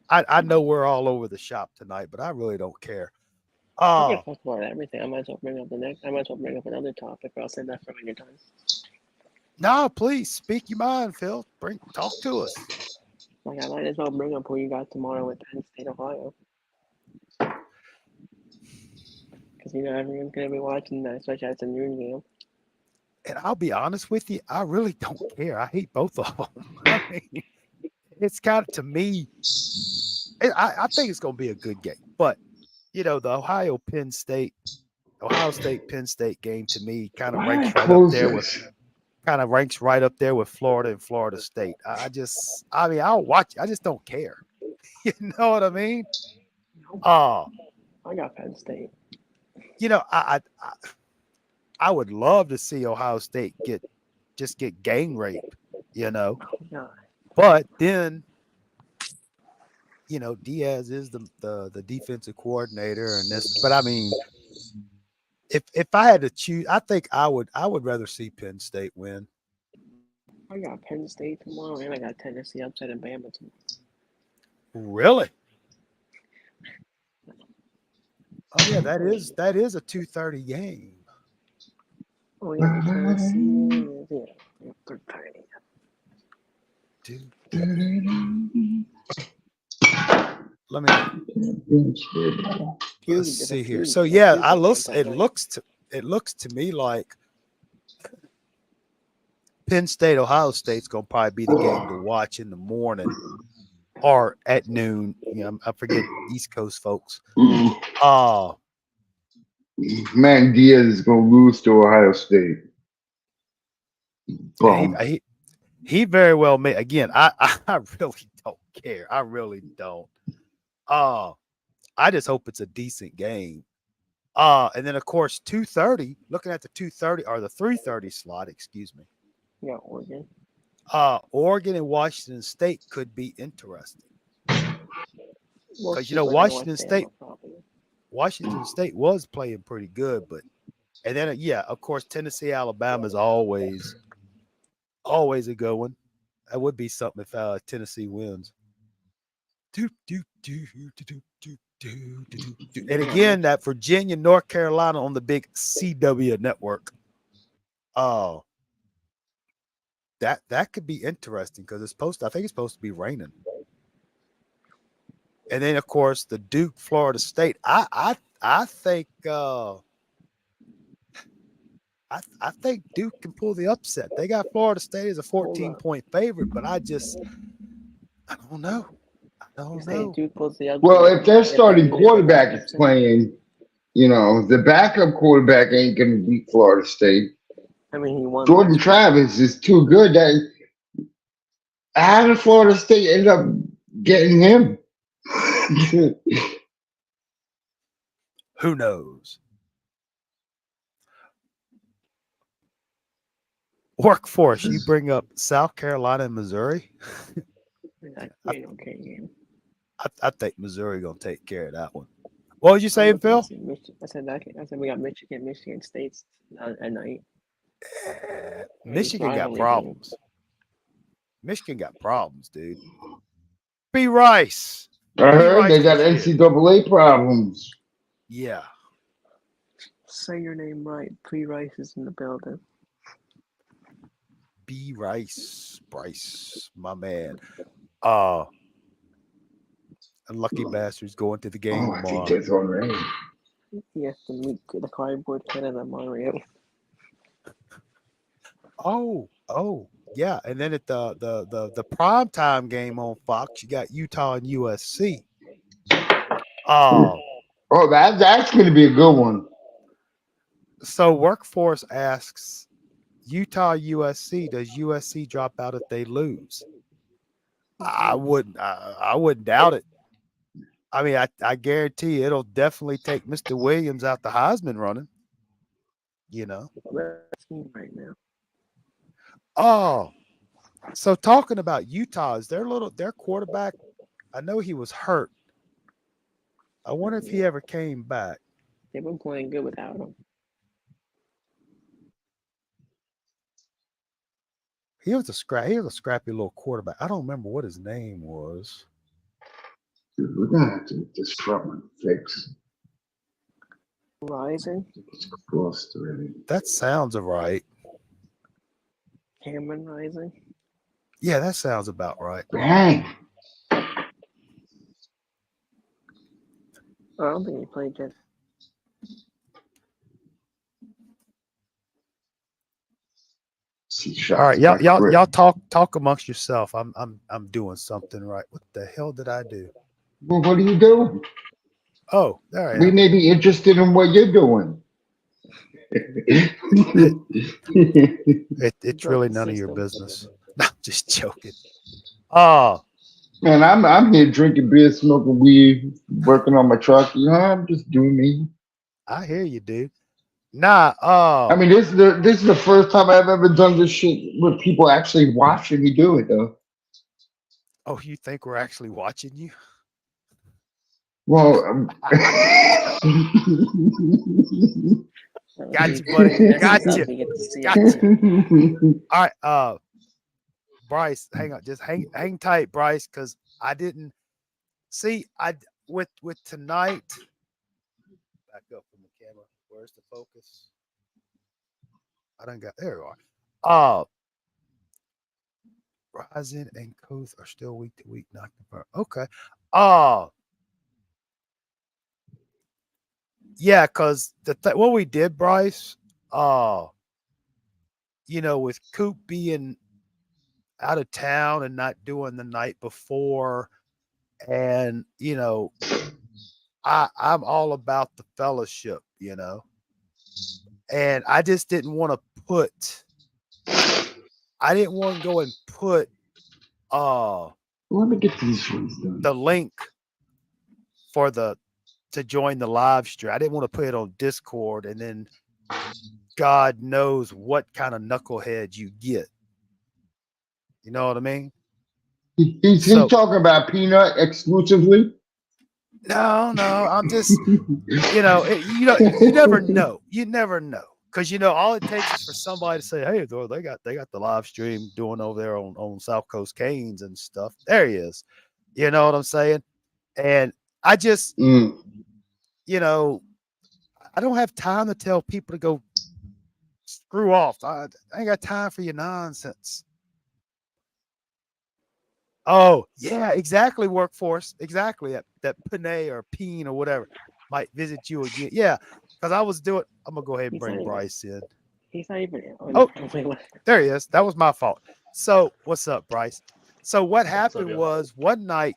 I know we're all over the shop tonight, but I really don't care. We can talk about everything. I might as well bring up another topic, or I'll save that for another time. No, please speak your mind, Phil. Talk to us. Like I might as well bring up who you got tomorrow with Penn State, Ohio, because you know everyone's gonna be watching that, especially as a noon game. And I'll be honest with you, I really don't care. I hate both of them. I mean, it's kind of, to me, I think it's going to be a good game. But, you know, the Ohio State Penn State game to me kind of ranks right up there with Florida and Florida State. I'll watch. I just don't care. You know what I mean? I got Penn State. You know, I would love to see Ohio State get gang raped, you know. God. But then, you know, Diaz is the defensive coordinator and this. But I mean, if I had to choose, I think I would rather see Penn State win. I got Penn State tomorrow, and I got Tennessee upset in Bama tomorrow. Really? Oh yeah, that is a 2:30 game. Oh yeah, Tennessee. Yeah, 3:30. Let me let's see here. So yeah, it looks to me like Penn State, Ohio State's gonna probably be the game to watch in the morning or at noon. You know, I forget East Coast folks. Man, Diaz is gonna lose to Ohio State. He very well may. Again, I really don't care. I really don't. Uh, I just hope it's a decent game. And then of course 2:30. Looking at the 2:30 or the 3:30 slot, excuse me. Yeah, Oregon. Oregon and Washington State could be interesting We'll because see what Washington Alabama State probably. Washington State was playing pretty good, but and then yeah, of course Tennessee Alabama is always a good one. That would be something if Tennessee wins. Do, do, do, do, do, do, do, do, do. And They got again, that Virginia, North Carolina on the big CW network. Oh, that could be interesting because I think it's supposed to be raining. And then of course the Duke, Florida State. I think I think Duke can pull the upset. They got Florida State as a 14-point favorite, but I don't know. I You don't saying know. Duke pulls the upset? Well, if their if they starting lose by quarterback is 5%? playing, the backup quarterback ain't going to beat Florida State. I mean, he won Jordan last week. Travis is too good. How did Florida State end up getting him? Who knows? Workforce, you bring up South Carolina and Missouri. Okay game. I think Missouri gonna take care of that one. What was you saying, Phil? I said we got Michigan State's at night. Michigan got rivalry problems. Michigan got problems, dude. B. Rice. I heard Rice they got is here. NCAA problems. Yeah. Say your name right. Rice is in the building. B. Rice. Bryce, my man. Unlucky bastards going to the game I think tomorrow. that's already. He has to meet the cardboard Canada Mario. Oh, yeah. And then at the primetime game on Fox, you got Utah and USC. Oh, that's going to be a good one. So Workforce asks Utah USC, does USC drop out if they lose? I wouldn't doubt it. I mean, I guarantee you it'll definitely take Mr. Williams out the Heisman running. Right now. Oh, so talking about Utah, is their quarterback? I know he was hurt. I wonder if he ever came back. They've been playing good without him. He was a scrappy little quarterback. I don't remember what his name was. Dude, we're going to have to get this front fixed. Rising? It's crossed already. That sounds right. Cameron Rising? Yeah, that sounds about right. Bang! I don't think he played yet. All right, y'all talk amongst yourself. I'm doing something right. What the hell did I do? Well, what are you doing? Oh, there I am. We may be interested in what you're doing. It's really none of your business. No, just joking. Oh, man, I'm here drinking beer, smoking weed, working on my truck. I'm just doing me. I hear you, dude. Nah. I mean, this is the first time I've ever done this shit with people actually watching me do it, though. Oh, you think we're actually watching you? Well, got you, buddy. Got you. All right, Bryce, hang on, just hang tight, Bryce, because I didn't see. With tonight. Back up from the camera. Where's the focus? I don't got there. You are. Rising and Coast are still week to week, not confirmed. Okay. Yeah, because what we did, Bryce, with Coop being out of town and not doing the night before, and I'm all about the fellowship, and I just didn't want to put. I didn't want to go and put Let me get these ones done. the link for to join the live stream. I didn't want to put it on Discord, and then God knows what kind of knucklehead you get. You know what I mean? He's So talking about Peanut exclusively. no, I'm just you never know. You never know. Because all it takes is for somebody to say, "Hey, they got the live stream doing over there on South Coast Canes and stuff." There he is. You know what I'm saying? And I just, Mm. I don't have time to tell people to go screw off. I ain't got time for your nonsense. Oh, yeah, exactly, workforce. Exactly. That Panay or Peen or whatever might visit you again. Yeah, because I'm going to go ahead and bring Bryce in. He's not even. Oh, there he is. That was my fault. So, what's up, Bryce? So, what happened was one night,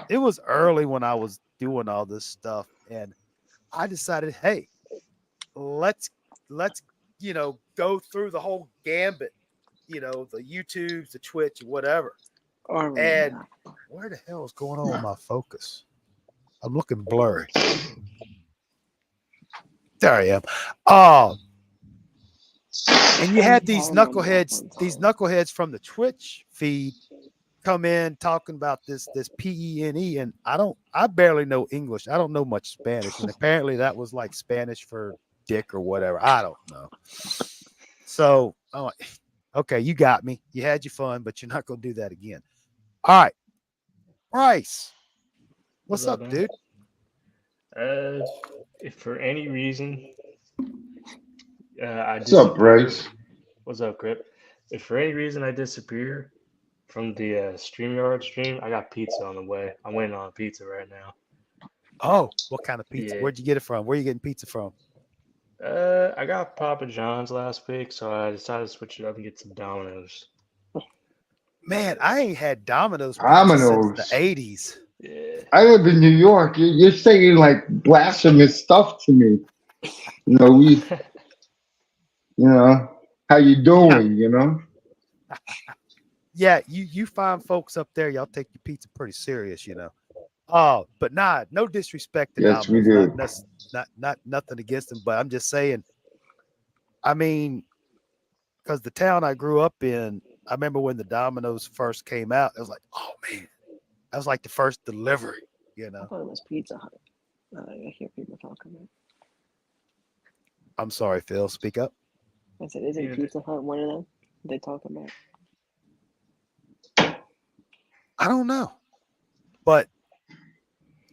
it was early when I was doing all this stuff, and I decided, hey, let's go through the whole gambit, the YouTubes, the Twitch, whatever. And where the hell is going on with my focus? I'm looking blurry. There I am. And you had these knuckleheads from the Twitch feed come in talking about this PENE, and I barely know English. I don't know much Spanish, and apparently that was like Spanish for dick or whatever. I don't know. So I'm like, okay, you got me. You had your fun, but you're not gonna do that again. All right, Bryce, what's up, dude? If for any reason I What's up, Bryce? What's up, Crip? If for any reason I disappear from the StreamYard stream, I got pizza on the way. I'm waiting on a pizza right now. Oh, what kind of pizza? Yeah. Where'd you get it from? Where are you getting pizza from? I got Papa John's last week, so I decided to switch it up and get some Domino's. Man, I ain't had Domino's pizza since the 80s. Yeah. I live in New York. You're saying like blasphemous stuff to me. How you doing? Yeah, you find folks up there, y'all take your pizza pretty serious, but no disrespect to Yes, we Domino's. do. Not nothing against them, but I'm just saying. I mean, because the town I grew up in, I remember when the Domino's first came out. It was like, oh man, that was like the first delivery. I thought it was Pizza Hut. I hear people talking about. I'm sorry, Phil. Speak up. I said, isn't Pizza Hut one of them they talk about? I don't know, but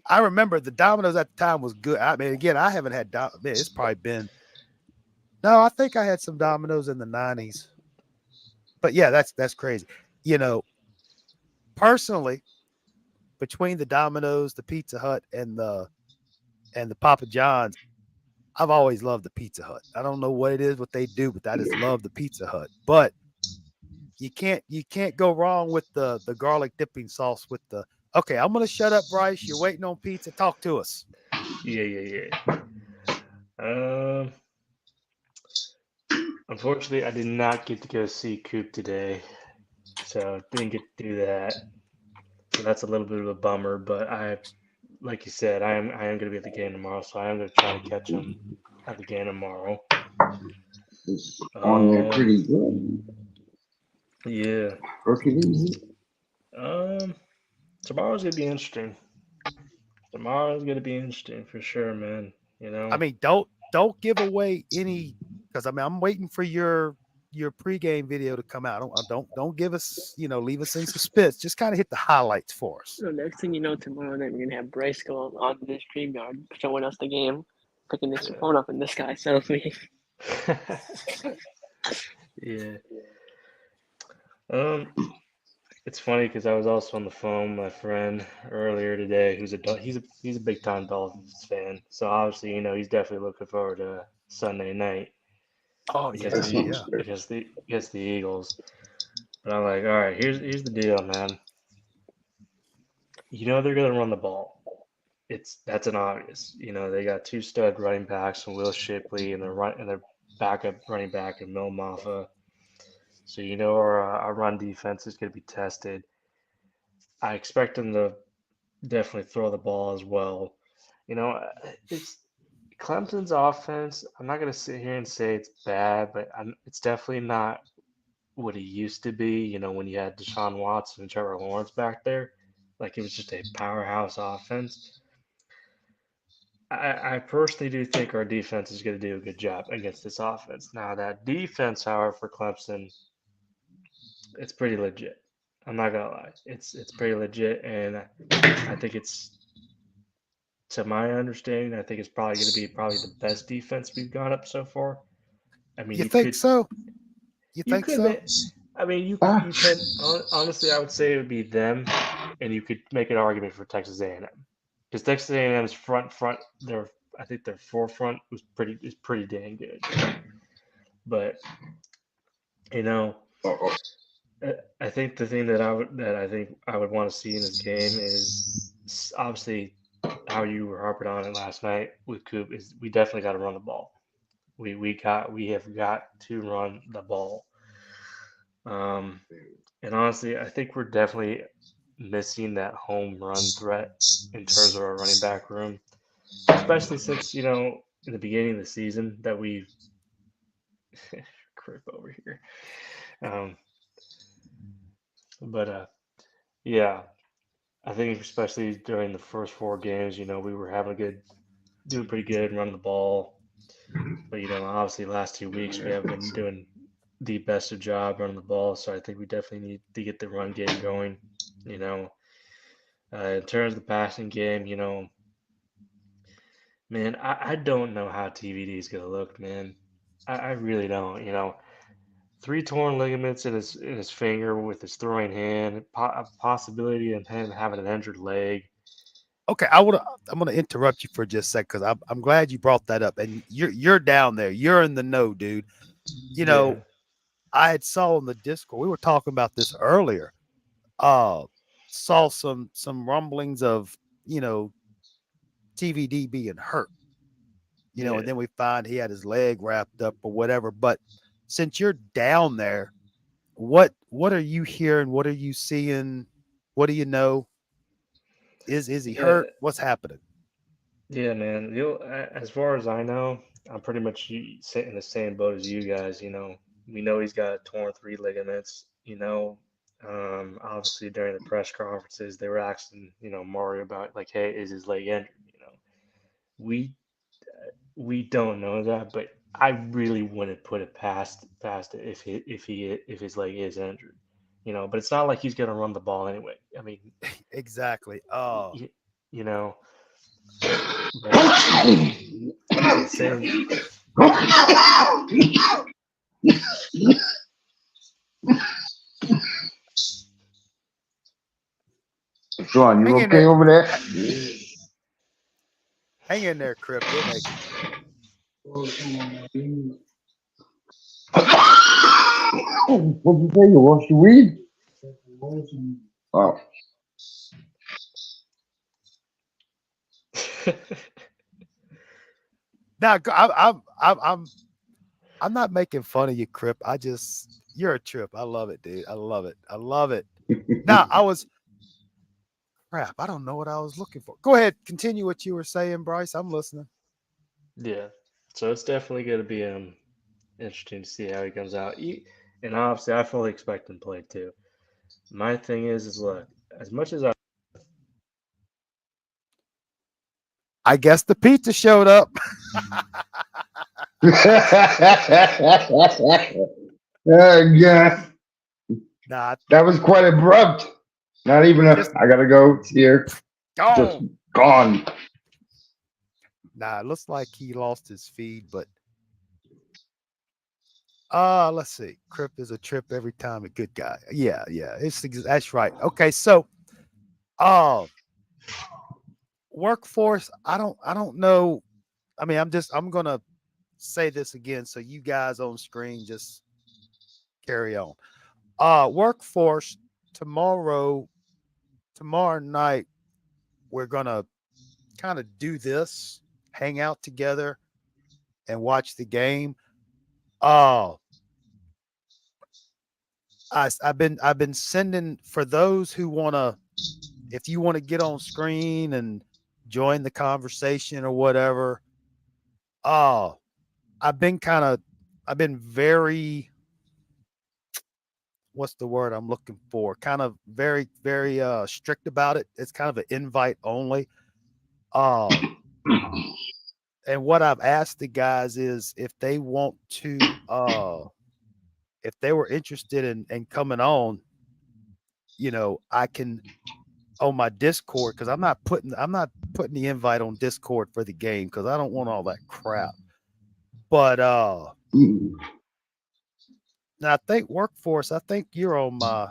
I remember the Domino's at the time was good. I mean, again, I haven't had it's probably been. No, I think I had some Domino's in the 90s. But yeah, that's crazy. Personally, between the Domino's, the Pizza Hut, and the Papa John's, I've always loved the Pizza Hut. I don't know what it is, what they do, but I just love the Pizza Hut. But you can't go wrong with the garlic dipping sauce with the. Okay, I'm gonna shut up, Bryce. You're waiting on pizza. Talk to us. Yeah. Unfortunately, I did not get to go see Coop today, so didn't get to do that. So that's a little bit of a bummer. But like you said, I am going to be at the game tomorrow, so I am going to try to catch him at the game tomorrow. It's on there pretty good. Yeah. Hercules. Tomorrow's gonna be interesting. Tomorrow's gonna be interesting for sure, man. I mean, don't give away any, because I mean, I'm waiting for your pregame video to come out. Don't give us, leave us in suspense. Just kind of hit the highlights for us. So next thing you know, tomorrow night we're gonna have Bryce go on the StreamYard showing us the game, picking his phone up, and this guy sounds me. Yeah. It's funny because I was also on the phone with my friend earlier today, he's a big time Dolphins fan. So obviously, he's definitely looking forward to Sunday night. Oh yeah, against the Eagles. But I'm like, all right, here's the deal, man. They're gonna run the ball. That's an obvious. They got two stud running backs and Will Shipley and their backup running back and Mil Maffa. So our run defense is going to be tested. I expect them to definitely throw the ball as well. It's Clemson's offense. I'm not going to sit here and say it's bad, but it's definitely not what it used to be. When you had Deshaun Watson and Trevor Lawrence back there, like it was just a powerhouse offense. I personally do think our defense is going to do a good job against this offense. Now, that defense, however, for Clemson, it's pretty legit. I'm not gonna lie, it's pretty legit, and I think it's, to my understanding, I think it's probably going to be probably the best defense we've got up so far. I mean, You think so? You you think could so? make, I mean, Ah, you can honestly, I would say it would be them, and you could make an argument for Texas A&M because Texas A&M's front, their I think their forefront is pretty dang good. But you know, uh-oh. I think the thing that I think I would want to see in this game is obviously how you were harping on it last night with Coop is we definitely got to run the ball. We have got to run the ball. Um, and honestly, I think we're definitely missing that home run threat in terms of our running back room, especially since in the beginning of the season that we crip over here. Um, but yeah, I think especially during the first four games, we were doing pretty good running the ball. But obviously, last 2 weeks we haven't been doing the best of job running the ball. So I think we definitely need to get the run game going. You know, in terms of the passing game, man, I don't know how TVD is gonna look, man. I really don't. Three torn ligaments in his finger with his throwing hand, a possibility of him having an injured leg. Okay, I'm gonna interrupt you for just a sec because I'm glad you brought that up, and you're down there, you're in the know, dude. You Yeah, know, I had saw in the Discord we were talking about this earlier. Uh, saw some rumblings of you know TVD being hurt, and yeah, then we find he had his leg wrapped up or whatever. But since you're down there, what are you hearing? What are you seeing? What do you know? Is he yeah. hurt? What's happening? Yeah, man. As far as I know, I'm pretty much in the same boat as you guys. We know he's got torn three ligaments. Obviously during the press conferences, they were asking, Mario about like, hey, is his leg injured? We we don't know that, but I really wouldn't put it past it if his leg is injured. But it's not like he's gonna run the ball anyway. I mean, Exactly. you, you know, but at the same Sean, you Hang in okay there. over there? Hang in there, Crip. You'll make it. What did you say? You want some weed? Oh, Now, I'm not making fun of you, Crip. You're a trip. I love it, dude. I love it. I love it. Now, crap. I don't know what I was looking for. Go ahead. Continue what you were saying, Bryce. I'm listening. yeah. So it's definitely going to be interesting to see how he comes out. And obviously, I fully expect him to play too. My thing is look, as much as I I guess the pizza showed up. yeah, Nah, that was quite abrupt. Not even just I gotta go here. Just gone. gone. Nah, it looks like he lost his feed, but let's see. Crip is a trip every time. A good guy. Yeah, yeah. That's right. Okay, so uh workforce. I don't know. I mean, I'm gonna say this again so you guys on screen just carry on. Workforce tomorrow, tomorrow night, we're gonna kind of do this, hang out together and watch the game. Uh I've been sending for those who want to, if you want to get on screen and join the conversation or whatever. Oh, I've been kind of, I've been very, what's the word I'm looking for? Kind of very strict about it. It's kind of an invite only. Uh, and what I've asked the guys is if they want to, if they were interested in coming on, I can on my Discord because I'm not putting the invite on Discord for the game because I don't want all that crap. But now I think workforce. I think you're on my.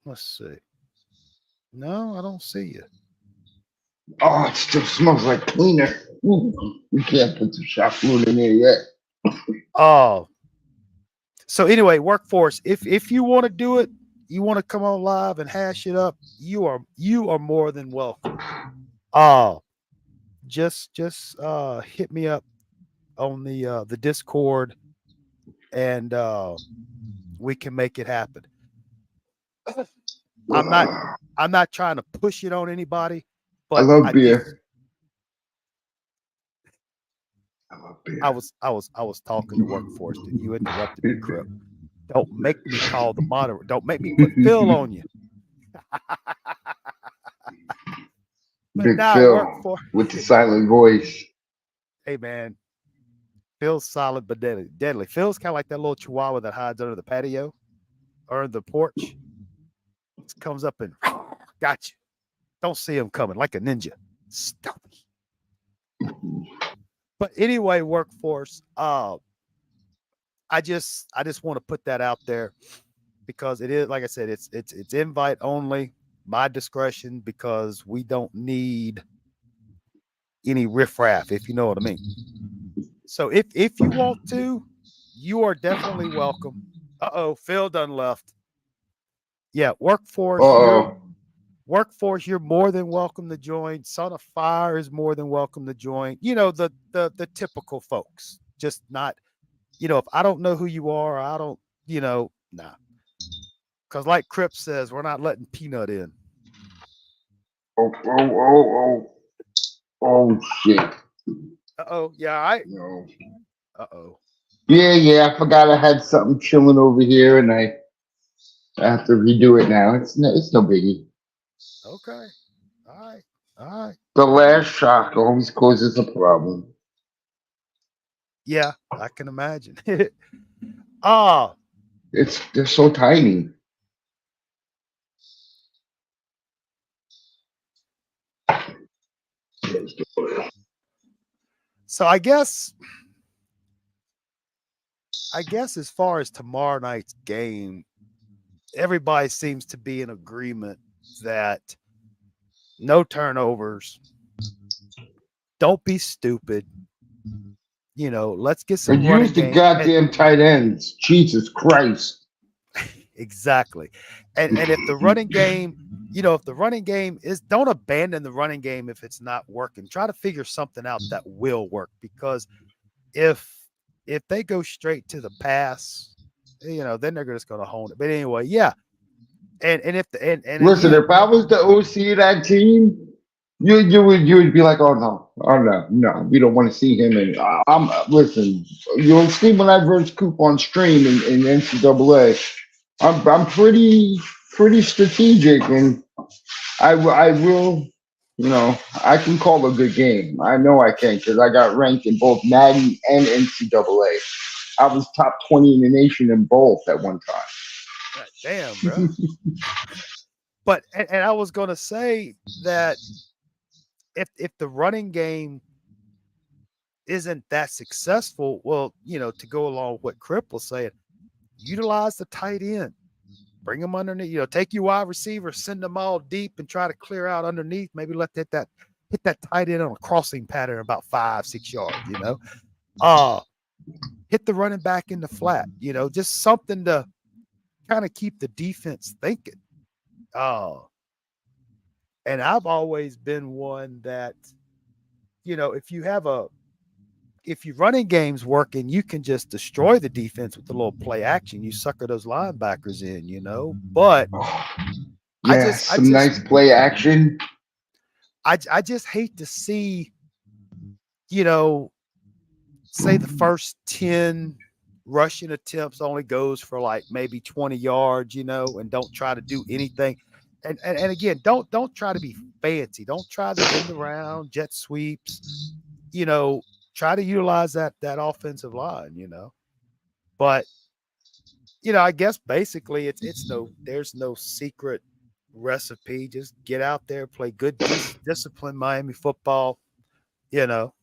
Let's see. No, I don't see you. Oh, it still smells like cleaner. Ooh, we can't put some shop food in there yet. Oh, so anyway, workforce. If you want to do it, you want to come on live and hash it up. You are more than welcome. Uh just hit me up on the Discord and we can make it happen. I'm not I I'm not trying to push it on anybody, but love beer. I love I beer. was I was I was talking to workforce. You interrupted me, Crip. Don't make me call the moderator. Don't make me put Phil on you. But Big now Phil workforce. with the silent voice. Hey man, Phil's solid but deadly. Deadly. Phil's kind of like that little chihuahua that hides under the patio or the porch. Just comes up and got you. Don't see him coming like a ninja. Stealthy. But anyway, workforce. I just want to put that out there because it is, like I said, it's invite only. My discretion because we don't need any riffraff, if you know what I mean. So if you want to, you are definitely welcome. Uh-oh, Phil done left. Yeah, Uh-oh. workforce, you're more than welcome to join. Son of Fire is more than welcome to join. The typical folks. Just not, if I don't know who you are, I don't, nah. Because like Crip says, we're not letting Peanut in. Oh, oh, oh, oh. Oh, shit. Uh-oh, yeah, I No. uh-oh. Yeah, I forgot I had something chilling over here and I have to redo it now. It's no biggie. Okay. All right. All right. The last shock always causes a problem. Yeah, I can imagine. Ah, They're so tiny. so I guess as far as tomorrow night's game, everybody seems to be in agreement that no turnovers. Don't be stupid. Let's get some And use running the game. And goddamn tight ends. Jesus Christ. exactly. And if the running game is, don't abandon the running game if it's not working. Try to figure something out that will work because if if they go straight to the pass, then they're just going to hone it. But anyway, yeah. And if the, and Listen, again, if I was the OC of that team, you would be like, oh no, no, we don't want to see him. And I'm listen, you'll see when I verse Coop on stream in NCAA. I'm pretty strategic, and I will, I can call a good game. I know I can because I got ranked in both Madden and NCAA. I was top 20 in the nation in both at one God damn, bro. But and I was going to say that if the running game isn't that successful, well, to go along with what Crip was saying, utilize the tight end. Bring them underneath, take your wide receiver, send them all deep and try to clear out underneath. Maybe hit that tight end on a crossing pattern about 5-6 yards, hit the running back in the flat, just something to kind of keep the defense thinking. And I've always been one that, if you have if your running game's working, you can just destroy the defense with a little play action. You sucker those linebackers in, But Oh, I yeah, just, I some just, nice play action. I just hate to see, you know, say the first 10 rushing attempts only goes for like maybe 20 yards, and don't try to do anything. And again, don't try to be fancy. Don't try the end around jet sweeps, you know, try to utilize that offensive line. But I guess basically there's no secret recipe. Just get out there, play good disciplined Miami football, you know.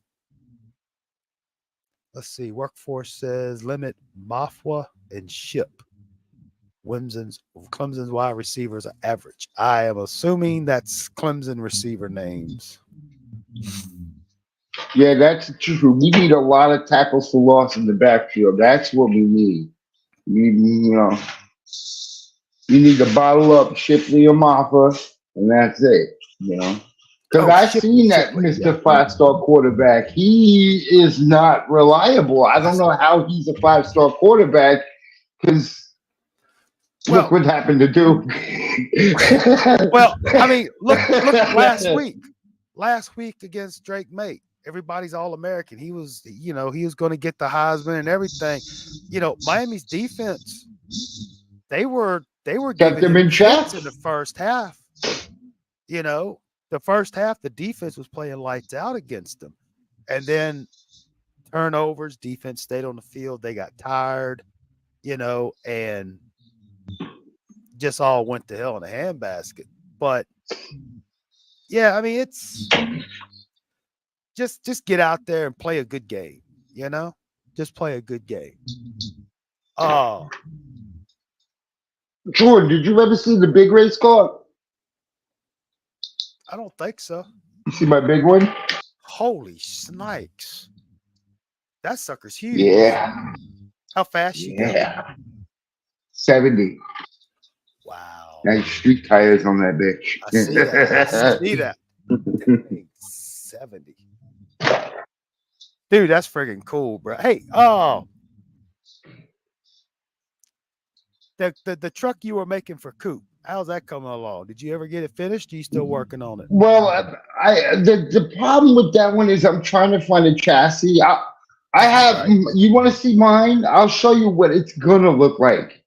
Let's see. Workforce says limit Mafwa and Ship. Clemson's wide receivers are average. I am assuming that's Clemson receiver names. Yeah, that's true. We need a lot of tackles for loss in the backfield. That's what we need. You know, you need to bottle up Shipley or Maffa, and that's it. Because Oh, I've Shipley, seen that Shipley. Yeah, Mr. Five-Star quarterback. He is not reliable. I don't know how he's a five-star quarterback because look well, what happened to Duke. well. I mean, look last week. Last week against Drake Mate, everybody's all American. He was going to get the Heisman and everything. Miami's defense, they were Kept giving him him in check. fits in the first half. The first half, the defense was playing lights out against them. And then turnovers, defense stayed on the field. They got tired, and just all went to hell in a handbasket. But yeah, I mean, it's just get out there and play a good game, Just play a good game. Oh, Jordan, did you ever see the big race car? I don't think so. You see my big one? Holy snipes. That sucker's huge. Yeah. How fast she go? Yeah. 70. Wow. Nice street tires on that I see that. I see bitch. that. Dang, 70. Dude, that's friggin' cool, bro. Hey, the truck you were making for Coop, how's that coming along? Did you ever get it finished? Are you still working on it? Well, the problem with that one is I'm trying to find a chassis. I have. Right. You want to see mine? I'll show you what it's gonna look like.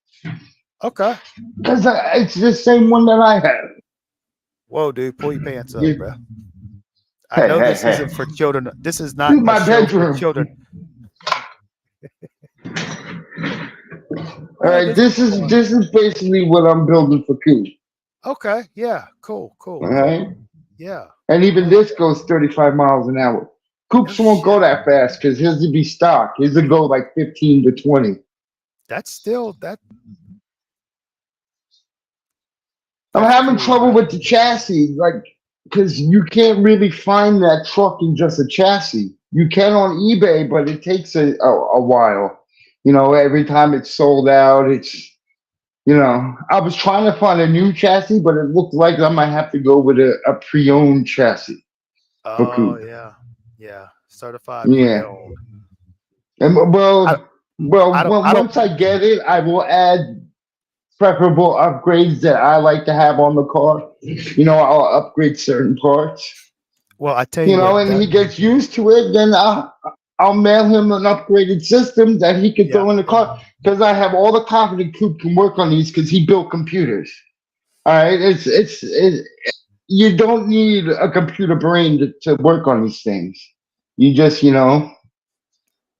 Okay. Because it's the same one that I have. Whoa, dude, pull your pants up, You- bro. I Hey, know hey, this isn't hey. for children. This is This not is a my show for bedroom. children. All right, this is basically what I'm building for Coop. Okay. Yeah. Cool. All right, Yeah. and even this goes 35 miles an hour. Coops No won't go shit. that fast because his would be stock. His would go like 15 to 20. That's still that. I'm That's having cool, trouble man. with the chassis, like, because you can't really find that truck in just a chassis. You can on eBay, but it takes a while. Every time it's sold out, I was trying to find a new chassis, but it looked like I might have to go with a pre-owned chassis for Oh Coop. yeah. Certified Yeah. pre-owned. And I once I get it, I will add preferable upgrades that I like to have on the car. I'll upgrade certain parts. Well, I tell you what, And he gets used to it, then I'll mail him an upgraded system that he can yeah. throw in the car because I have all the confidence Coop can work on these because he built computers. All right, you don't need a computer brain to work on these things. You just,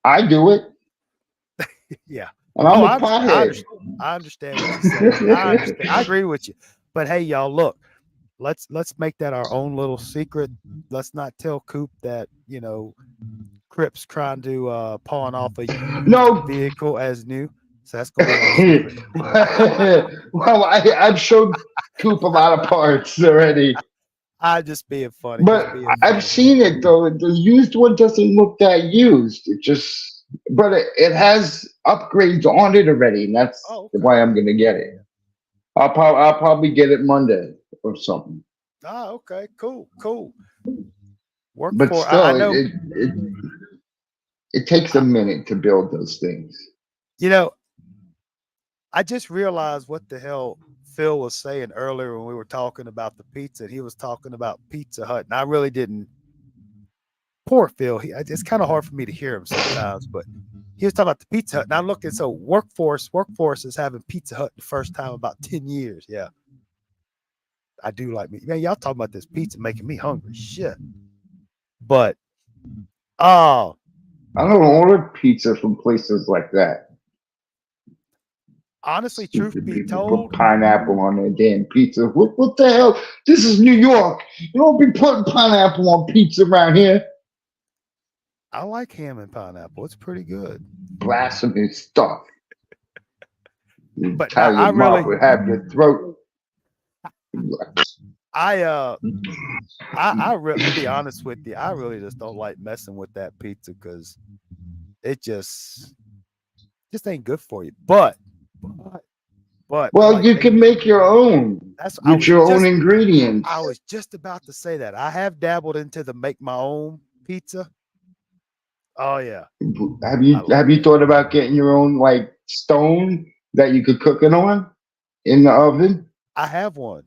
I do it, Yeah. and I'm a pothead. I understand what you're saying. I understand. I agree with you. But hey, y'all, look, let's make that our own little secret. Let's not tell Coop that, Crip's trying to pawn off a used No. vehicle as new. So that's gonna be our secret. Well, I've showed Coop a lot of parts already. I'm just being funny. But I've seen it though. The used one doesn't look that used. But it has upgrades on it already, and that's why I'm gonna get it. I'll probably get it Monday or something. Okay, cool. Work But for still, I know. It takes a I, minute to build those things. you know, I just realized what the hell Phil was saying earlier when we were talking about the pizza. He was talking about Pizza Hut, and I really didn't. Poor Phil. It's kind of hard for me to hear him sometimes, but he was talking about the Pizza Hut, and I'm looking. So workforce is having Pizza Hut the first time about 10 years. Yeah, I do like me. Man, y'all talking about this pizza making me hungry. Shit. But oh, I don't order pizza from places like that. honestly, truth Stupid be people put told, pineapple on their damn pizza. What the hell? This is New York. You don't be putting pineapple on pizza around here. I like ham and pineapple. It's pretty good. Blasphemous stuff. The But now I Italian mob really, would have your throat. I be honest with you. I really just don't like messing with that pizza because it just ain't good for you. But I'm Well, like you can make your own that's with your own ingredients. I was just about to say that. I have dabbled into the make my own pizza. Oh yeah, Have I like you it. thought about getting your own like stone that you could cook it on in the oven? I have one.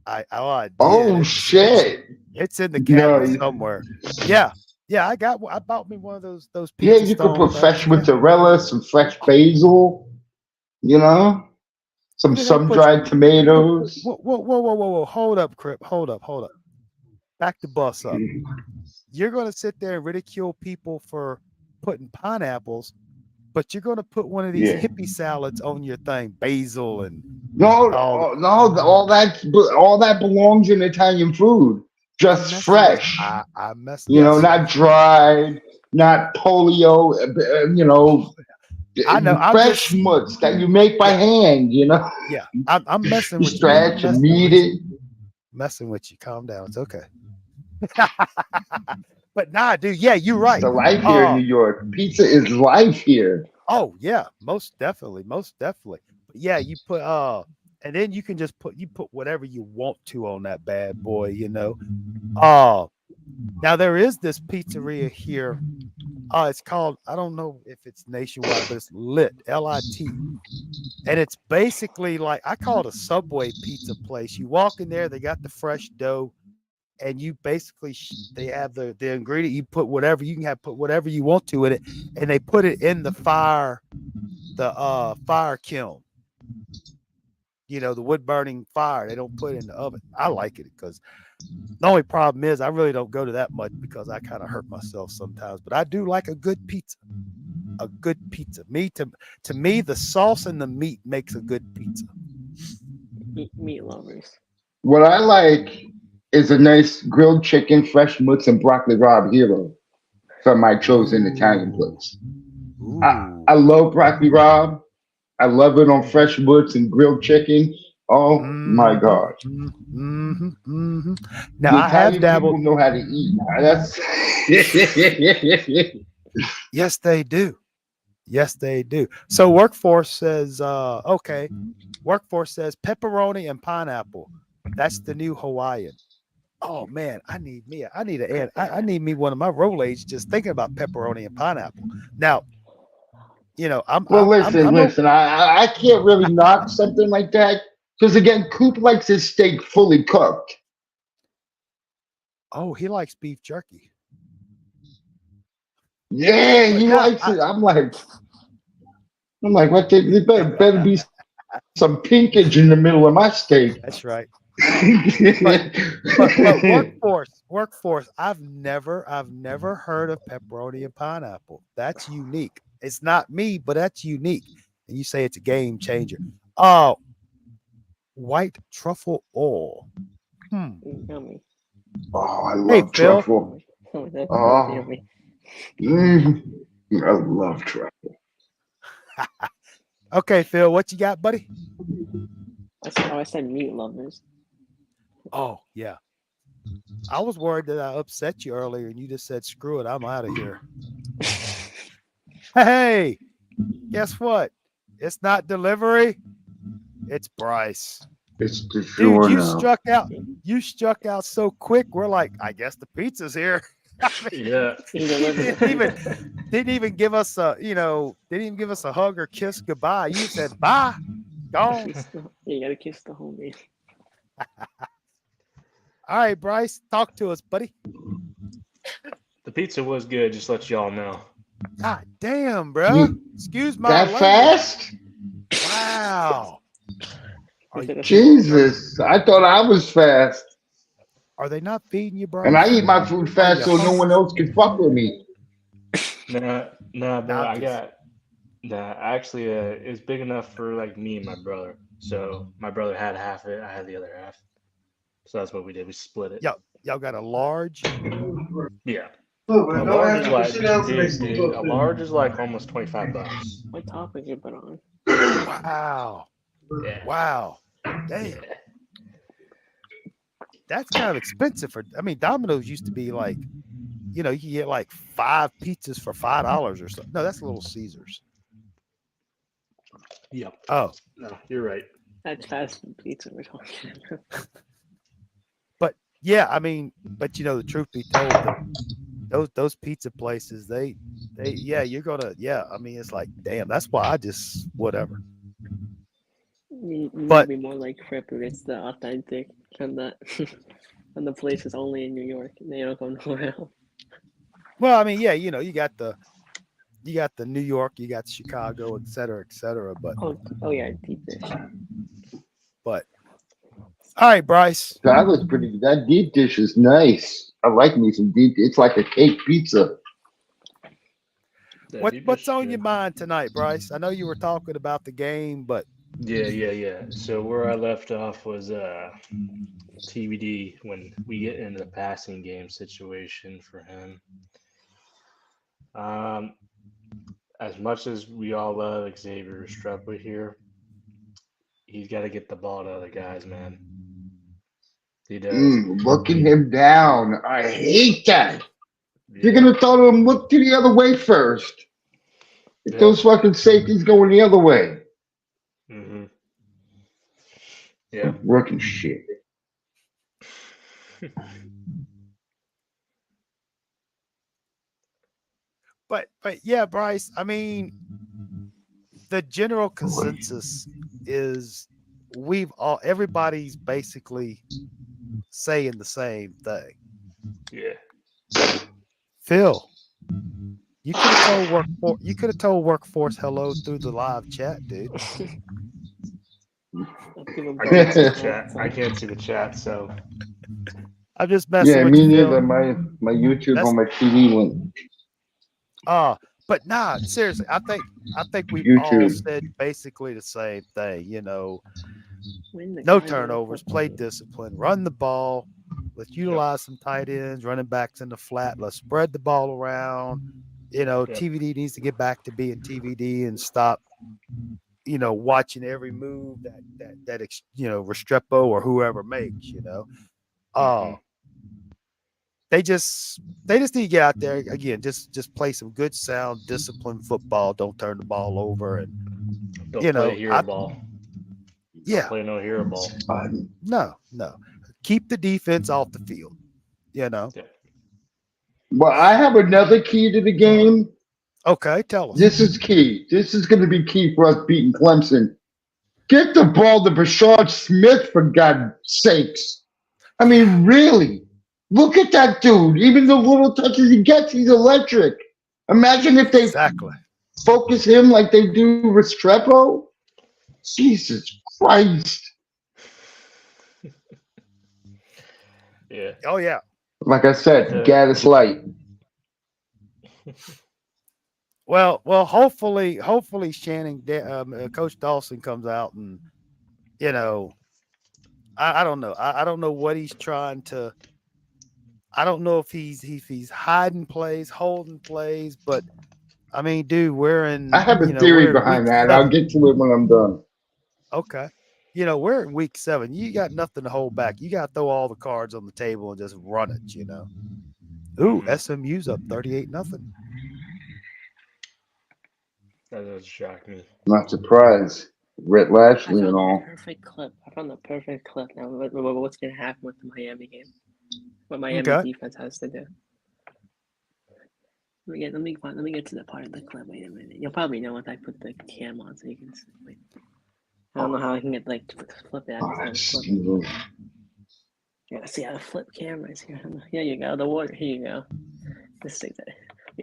I did. Oh shit! It's in the No, cabinet somewhere. Yeah. Yeah, I got one. I bought me one of those yeah, pizza you could stone put things. fresh Yeah. mozzarella, some fresh basil, you know, Who some the hell sun puts dried tomatoes. whoa. Hold up, Crip. Hold up. Back the bus up. You're gonna sit there and ridicule people for putting pineapples, but you're gonna put one of these Yeah. hippie salads on your thing, basil and No, all. no, all that belongs in Italian food. I'm Just messing with fresh, I'm mess you know, yes. not dried, not polio, you know, I know. I'm fresh just mutts that you make by yeah, hand, you know. yeah. I'm messing You with you, man. I'm stretch and messing knead with you. it. Messing with you. Calm down. It's okay. But nah, dude, yeah, you're It's right. the life here in Uh New York. Pizza is life here. oh yeah, most definitely, most definitely. But yeah, you put and then you can just put whatever you want to on that bad boy, you know. Uh now there is this pizzeria here. It's called, I don't know if it's nationwide, but it's Lit. And it's basically like I call it a Subway pizza place. You walk in there, they got the fresh dough, and you basically they have the ingredient. You put whatever you can have put whatever you want to in it, and they put it in the fire kiln. You know, the wood burning fire. They don't put it in the oven. I like it because the only problem is I really don't go to that much because I kind of hurt myself sometimes. But I do like a good pizza. A good pizza. To me, the sauce and the meat makes a good pizza. Meat lovers. What I like is a nice grilled chicken, fresh mutts, and broccoli rabe hero from my chosen Italian Ooh. place. I Ooh. love broccoli rabe. I love it on fresh mutts and grilled chicken. Oh my Mm-hmm, gosh. mm-hmm, mm-hmm. Now The I have Italian dabbled. people know how to eat. That's Yes, they do. Yes, they do. So workforce says, okay. Workforce says pepperoni and pineapple. That's the new Hawaiian. Oh man, I need to add. I need me one of my Rolaids just thinking about pepperoni and pineapple. Now, you know, well, listen, listen. I can't really knock something like that because again, Coop likes his steak fully cooked. oh, he likes beef jerky. Yeah, But he no, likes it. I'm like, what? There better be some pinkage in the middle of my steak. that's right. But but workforce. I've never heard of pepperoni and pineapple. That's unique. It's not me, but that's unique. And you say it's a game changer. Oh, white truffle oil. Hmm. Yummy. Oh, I Hey love Phil. truffle. Oh, that's both Oh, yummy. mm, I love truffle. Okay, Phil, what you got, buddy? I said meat lovers. Oh yeah. I was worried that I upset you earlier, and you just said, "Screw it, I'm out of here." Hey, guess what? It's not delivery. It's Bryce. It's the Dude, sure now. you struck out so quick. We're like, I guess the pizza's here. Yeah. He He delivered didn't even give us a didn't even give us a hug or kiss goodbye. You said bye, gone. You gotta kiss the homie. All right, Bryce, talk to us, buddy. The pizza was good, just to let y'all know. God damn, bro. You Excuse my that language. fast? Wow. Are, Is it a dude, Jesus. I thought I was fast. are they not feeding you, And I Bryce? eat my food Are fast you so no one hungry? else can fuck with me. Nah, bro. I'm I just got nah. Actually, it's big enough for like me and my brother. So my brother had half of it. I had the other half. So that's what we did. We split it. y'all got a large. Yeah. A What large is topic? like, dude. A large is like almost $25. What topic you put on? Wow. Yeah. Wow. Damn. Yeah. That's kind of expensive for I mean, Domino's used to be like, you can get like 5 pizzas for $5 or something. No, that's Little Caesars. Yep. Oh, No, you're right. That's fast food pizza we're talking about. but yeah, I mean, but the truth be told, those pizza places, yeah, you're gonna, yeah, I mean, it's like, damn, that's why I just whatever. You need to But be more like Cripper. It's the authentic and the and the place is only in New York. They don't go nowhere else. well, I mean, yeah, you got the New York, you got Chicago, et cetera, et cetera. Oh yeah, deep dish. But all right, Bryce, That was pretty. That deep dish is nice. I like me some deep. It's like a cake pizza. That deep what's dish is on your good. mind tonight, Bryce? I know you were talking about the game, but Yeah. So where I left off was TBD when we get into the passing game situation for him. Um, as much as we all love Xavier Restrepo here, he's got to get the ball to other guys, man. He does. Looking him down. I hate that. You're Yeah. gonna tell him look to the other way first. If Yep. those fucking safeties going the other way. Mm-hmm. Yeah. Rookie shit. but yeah, Bryce. I mean, the general consensus is everybody's basically saying the same thing. Yeah. Phil, you could have told workforce hello through the live chat, dude. I can't see the chat. I can't see the chat, so I'm just messing Yeah, with you, me Phil. neither. My YouTube That's on my TV went but nah, seriously, I think we've all YouTube. said basically the same thing. When the No guy with a turnovers, play football. discipline, run the ball. Let's yep. utilize some tight ends, running backs in the flat. Let's spread the ball around. Yep. TVD needs to get back to being TVD and stop, watching every move that Restrepo or whoever makes. Mm-hmm. They just need to get out there again. Just play some good, sound, disciplined football. Don't turn the ball over, and Don't play hero ball. Don't yeah, play no hero ball. no, keep the defense off the field. Yep. Well, I have another key to the game. Okay, tell us. This is key. This is going to be key for us beating Clemson. Get the ball to Brashard Smith, for God's sakes. I mean, really. Look at that dude. Even the little touches he gets, he's electric. Imagine if they Exactly. focus him like they do Restrepo. Jesus Christ. Yeah. Oh yeah. Like I said, The- Gaddis Light. Well, hopefully Shannon, Coach Dawson comes out and I don't know. I don't know what he's trying to. I don't know if he's hiding plays, holding plays, but I mean, dude, we're in. I have a theory we're in week behind that. I'll 7. get to it when I'm done. Okay. We're in week 7. You got nothing to hold back. You got to throw all the cards on the table and just run it. Ooh, SMU's up 38-0. That does shock me. Not surprised. Rhett I Lashley and found the all. perfect clip. I found the perfect clip now. What's gonna happen with the Miami game? What Miami Okay. defense has to do. Let me get to the part of the clip. Wait a minute. You'll probably know once I put the cam on, so you can. Wait. I don't know how I can get flip it. I just have to flip it. Yeah, see how to flip cameras here. Here you go. The water. Here you go. This thing that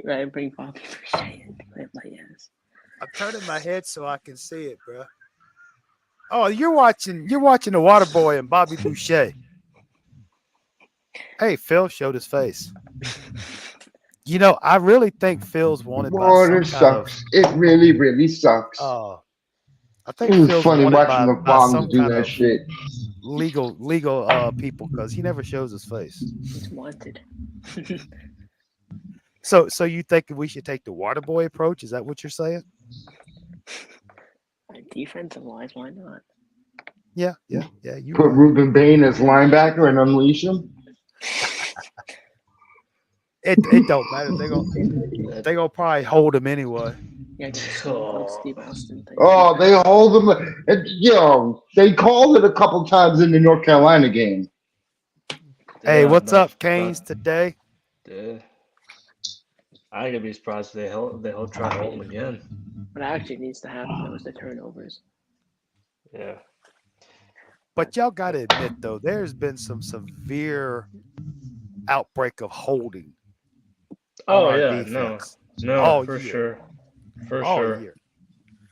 right. Bring Bobby for shade. Clip my ass. I'm turning my head so I can see it, bro. Oh, you're watching the Waterboy and Bobby Boucher. Hey, Phil showed his face. You know, I really think Phil's wanted by Water some kind of. sucks. It really, really sucks. I It think was Phil's funny wanted watching the by farms some do kind that of shit. legal people because he never shows his face. He's wanted. So you think we should take the Waterboy approach? Is that what you're saying? Defensive wise, why not? Yeah. You Put right. Ruben Bain as linebacker and unleash him. It don't matter. They gonna probably hold him anyway. Yeah, get Stone Cold Steve Austin thing. Oh, they hold him. They called it a couple times in the North Carolina game. Hey, what's up, Canes? Today? Yeah. I ain't gonna be surprised if they'll try to hold him again. What actually needs to happen though is the turnovers. Yeah. But y'all got to admit though, there's been some severe outbreak of holding. Oh on yeah, our defense. no, all for year. sure, for all sure. year.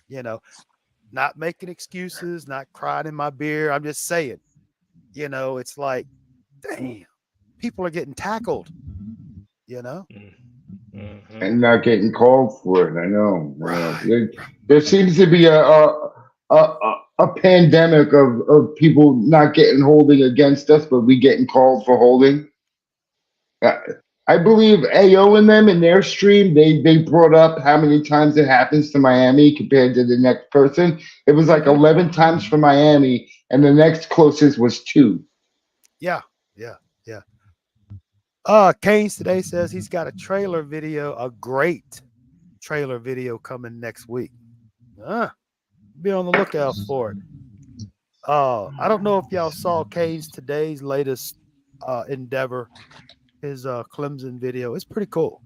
You know, not making excuses, not crying in my beer. I'm just saying, you know, it's like, damn, people are getting tackled, you know? Mm-hmm. And not getting called for it. I know. Right. There seems to be a pandemic of people not getting holding against us, but we getting called for holding. Uh, I believe AO and them in their stream, they brought up how many times it happens to Miami compared to the next person. It was like 11 times for Miami, and the next closest was 2. Yeah. Keynes today says he's got a trailer video, a great trailer video coming next week. Be on the lookout for it. I don't know if y'all saw Keynes today's latest endeavor, his Clemson video. It's pretty cool.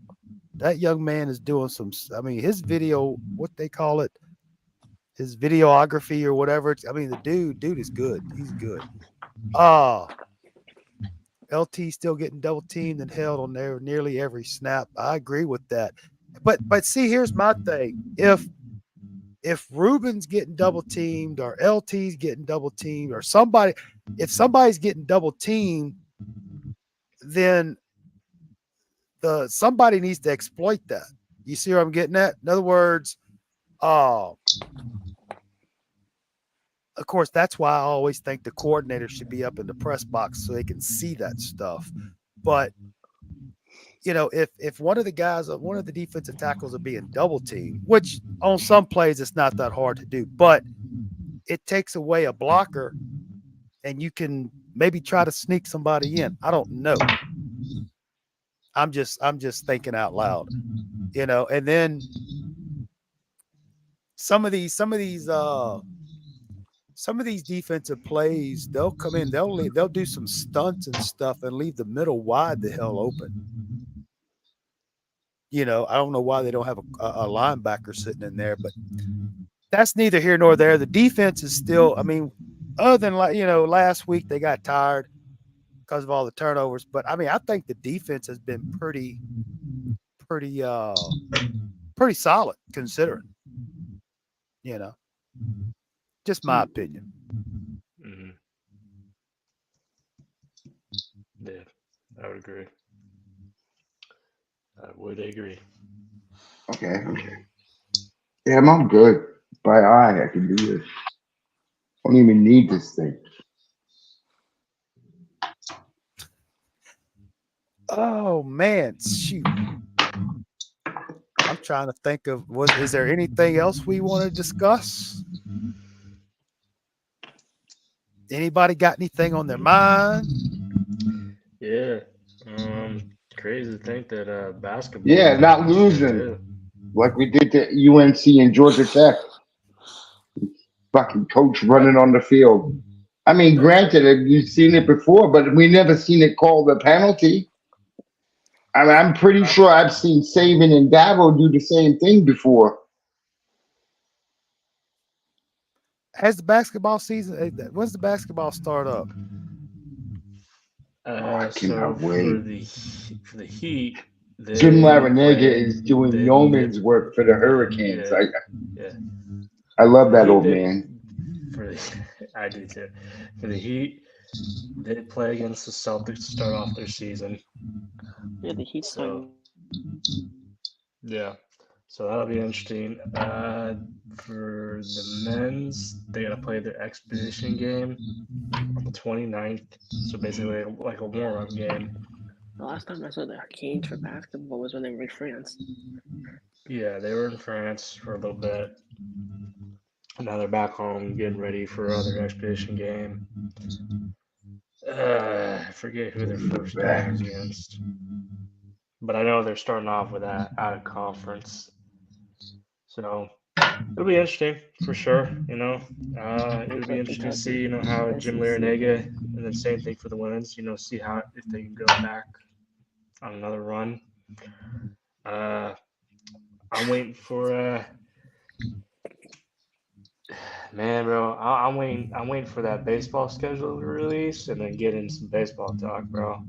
That young man is doing his video, what they call it, his videography or whatever. The dude is good. He's good. LT still getting double teamed and held on there nearly every snap. I agree with that. But see, here's my thing. If Ruben's getting double teamed or LT's getting double teamed or if somebody's getting double teamed, then somebody needs to exploit that. You see where I'm getting at? In other words, of course, that's why I always think the coordinator should be up in the press box so they can see that stuff. But you know, if one of the defensive tackles are being double teamed, which on some plays it's not that hard to do, but it takes away a blocker and you can maybe try to sneak somebody in. I don't know. I'm just thinking out loud, you know, and then some of these defensive plays, they'll come in, they'll do some stunts and stuff and leave the middle wide the hell open. You know, I don't know why they don't have a linebacker sitting in there, but that's neither here nor there. The defense is still, other than last week they got tired because of all the turnovers. But I think the defense has been pretty solid considering. You know, just my opinion. Mm-hmm. Yeah, I would agree. Okay. Damn, I'm good. By eye, I can do this. I don't even need this thing. Oh man, shoot. I'm trying to think of is there anything else we want to discuss? Anybody got anything on their mind? Yeah. Crazy to think that basketball. Yeah, not losing like we did to UNC and Georgia Tech. Fucking coach running on the field. Granted, you've seen it before, but we never seen it called a penalty. I mean, I'm pretty sure I've seen Saban and Dabo do the same thing before. Has the basketball season? When's the basketball start up? Oh, I So cannot wait. for the Heat, Jim they Larinaga play is doing they yeoman's work for the yeah Hurricanes. yeah yeah I for love the that Heat old they man. for the, I do too. For the Heat, they play against the Celtics to start off their season. Yeah, the Heat So starting. yeah, so that'll be interesting. For the men's, they gotta play their exhibition game on the 29th. So basically, like a warm-up game. The last time I saw the Canes for basketball was when they were in France. Yeah, they were in France for a little bit. Now they're back home getting ready for other expedition game. I forget who their first game is against, but I know they're starting off with that out of conference. So it'll be interesting for sure. It'll Looks be like they interesting to got see, the how Jim SEC. Larinaga, and then same thing for the women's. See how if they can go back on another run. Uh, I'm waiting for man, bro. I'm waiting. I'm waiting for that baseball schedule to release, and then get in some baseball talk, bro.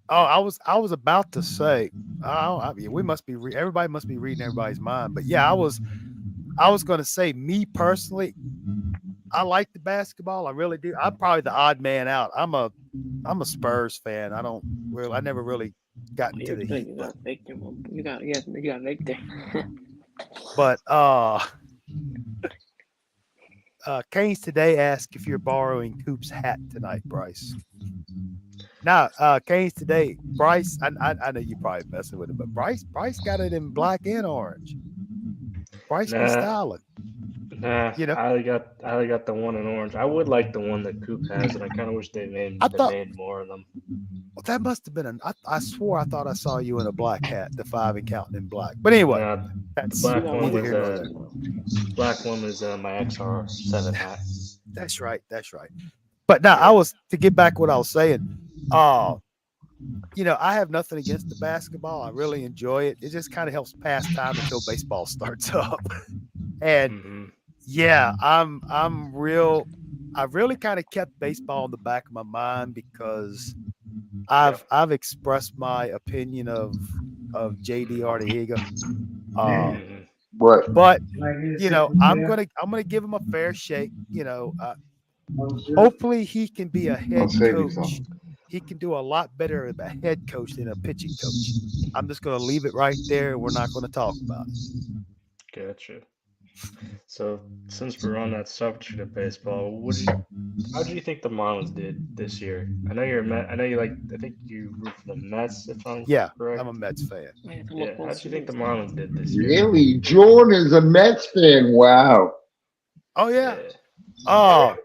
Oh, I was about to say, I mean, we must be everybody must be reading everybody's mind, but yeah, I was going to say, me personally, I like the basketball. I really do. I'm probably the odd man out. I'm a Spurs fan. I never really got Oh, into you're the good. Heat, You but got Victor. You got Victor. but Canes today asked if you're borrowing Coop's hat tonight, Bryce. Now, Canes today, Bryce. I know you probably messing with him, but Bryce got it in black and orange. Bryce be Nah, styling, nah. you know. I only got the one in orange. I would like the one that Coop has, and I kind of wish I they thought made more of them. well, that must have been I swore I thought I saw you in a black hat, the 5 and counting in black. But anyway, Nah, the that's You black got one one neither of was here nor those. there. my XR7 hat. That's right. That's right. But now I Yeah. was to get back what I was saying. Uh, I have nothing against the basketball. I really enjoy it. It just kind of helps pass time until baseball starts up. And Mm-hmm. yeah, I've really kind of kept baseball in the back of my mind because I've Yep. I've expressed my opinion of JD Mm-hmm. Arteaga. Uh, Mm-hmm. What? but I'm gonna give him a fair shake. Hopefully he can be a I'll head save you some. coach. He can do a lot better as a head coach than a pitching coach. I'm just gonna leave it right there. We're not gonna talk about it. Gotcha. So since we're on that subject of baseball, how do you think the Marlins did this year? I know you're a Met. I know you like. I think you root for the Mets, if I'm Yeah, I'm a correct. Mets fan. I had to look Yeah. How World do you think the Series now. Marlins did this year? Really? Jordan is a Mets fan. Wow. Oh yeah. Yeah. Oh,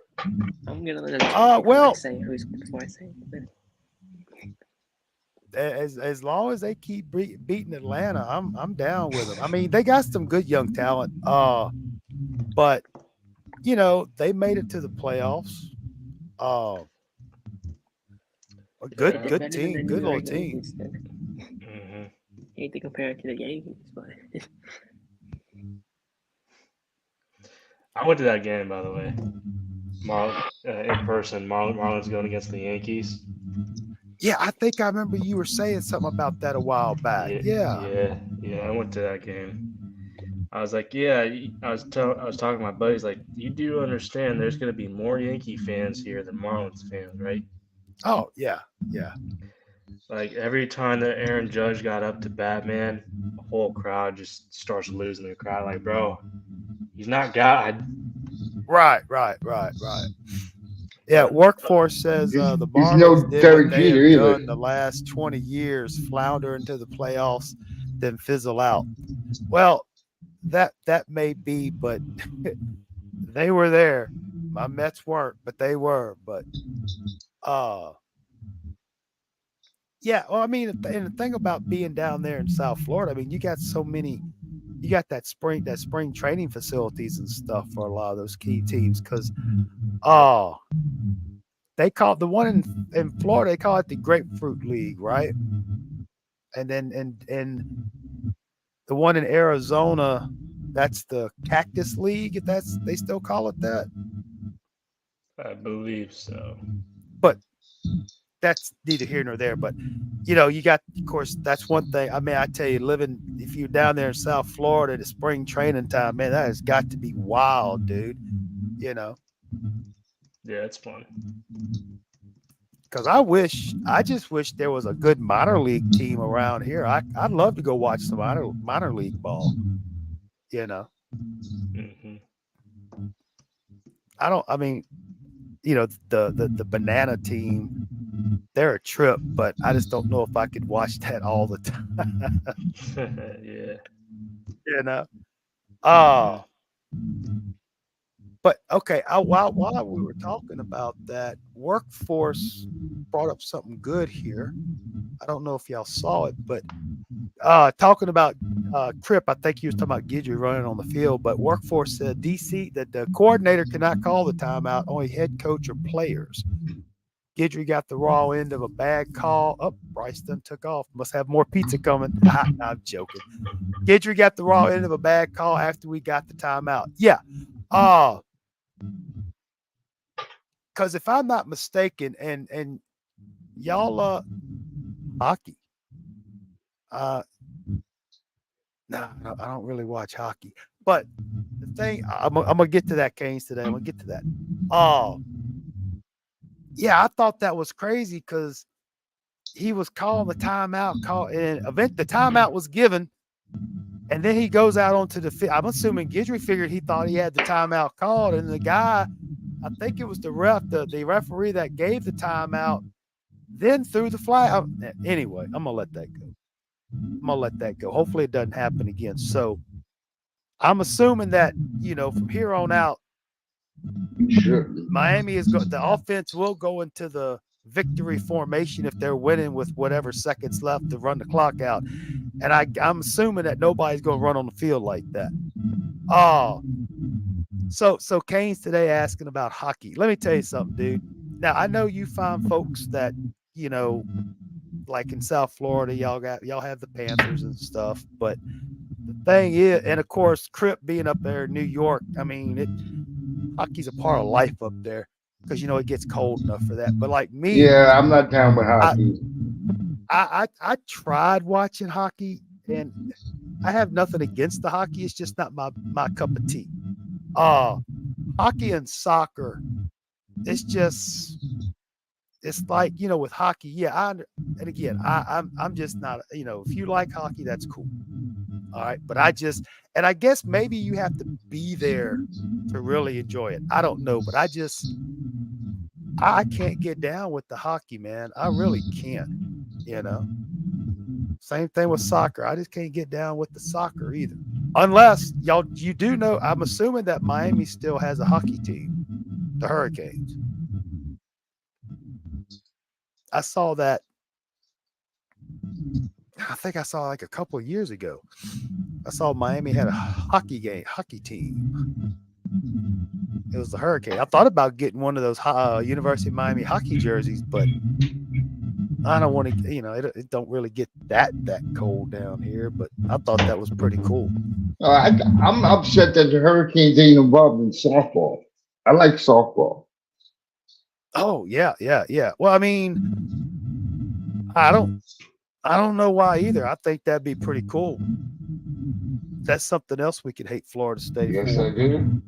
I'm gonna let him talk well, before I say it. as long as they keep beating Atlanta, I'm down with them. I mean, they got some good young talent. But they made it to the playoffs. Uh, a They good did Yeah. good better than the team, New good little York team. Yankees did. Hmm. Hate to compare it to the Yankees, but I went to that game, by the way. In person. Marlins going against the Yankees. Yeah, I think I remember you were saying something about that a while back. Yeah. Yeah. Yeah. I went to that game. I was like, yeah. I was talking to my buddies like, you do understand there's going to be more Yankee fans here than Marlins fans, right? Oh, yeah. Yeah. Like every time that Aaron Judge got up to bat, man, the whole crowd just starts losing their crowd. Like, bro, he's not God. Right, right, right, right. Yeah, But Workforce says the He's Marlins no did what Derek they Jeter have either. done the last 20 years, flounder into the playoffs, then fizzle out. Well, that may be, but they were there. My Mets weren't, but they were. But uh yeah, well, I mean, and the thing about being down there in South Florida, I mean, you got that spring training facilities and stuff for a lot of those key teams because yep, oh, they call it the one in Florida, they call it the Grapefruit League, right? and then and the one in Arizona, that's the Cactus League. If that's they still call it that, I believe so. but that's neither here nor there. But you got, of course, that's one thing. I mean, I tell you, living if you're down there in South Florida at spring training time, man, that has got to be wild, dude. Yeah, it's fun. Because I just wish there was a good minor league team around here. I'd love to go watch some minor league ball. Hmm. I mean, the banana team, they're a trip, but I just don't know if I could watch that all the time. Yeah. you know. Hmm. Oh, but okay. While we were talking about that, Workforce brought up something good here. I don't know if y'all saw it, but talking about Crip, I think he was talking about Guidry running on the field, but Workforce said DC that the coordinator cannot call the timeout, only head coach or players. Guidry got the raw end of a bad call. Oh, Bryce done took off. Must have more pizza coming. I'm joking. Guidry got the raw end of a bad call after we got the timeout. Yeah. Because if I'm not mistaken, and y'all hockey. No, I don't really watch hockey. But the thing, I'm gonna get to that, Canes, today. I'm gonna get to that. Oh, yeah, I thought that was crazy because he was calling the timeout, and the timeout was given, and then he goes out onto the field. I'm assuming Guidry figured he thought he had the timeout called, and the guy, I think it was the referee that gave the timeout, then threw the flag. Anyway, I'm gonna let that go. Hopefully, it doesn't happen again. So I'm assuming that from here on out, Miami the offense will go into the victory formation if they're winning with whatever seconds left to run the clock out. And I'm assuming that nobody's going to run on the field like that. Oh, so Kane's today asking about hockey. Let me tell you something, dude. Now I know you find folks that like in South Florida, y'all have the Panthers and stuff, but the thing is, and of course, Crip being up there in New York, I mean, hockey's a part of life up there because it gets cold enough for that. But like me, Yeah, I'm not down with hockey. I tried watching hockey, and I have nothing against the hockey. It's just not my cup of tea. Hockey and soccer, it's like with hockey. Yeah, and again, I'm just not. If you like hockey, that's cool. All right, but I guess maybe you have to be there to really enjoy it. I don't know, but I can't get down with the hockey, man. I really can't. Same thing with soccer. I just can't get down with the soccer either. Unless you do know, I'm assuming that Miami still has a hockey team, the Hurricanes. I saw that. I think I saw like a couple of years ago. I saw Miami had a hockey team. It was the Hurricane. I thought about getting one of those University of Miami hockey jerseys, but I don't want to. It don't really get that cold down here. But I thought that was pretty cool. I'm upset that the Hurricanes ain't involved in softball. I like softball. Oh yeah. Well, I mean, I don't know why either. I think that'd be pretty cool. That's something else we could hate Florida State Yes, for. I do.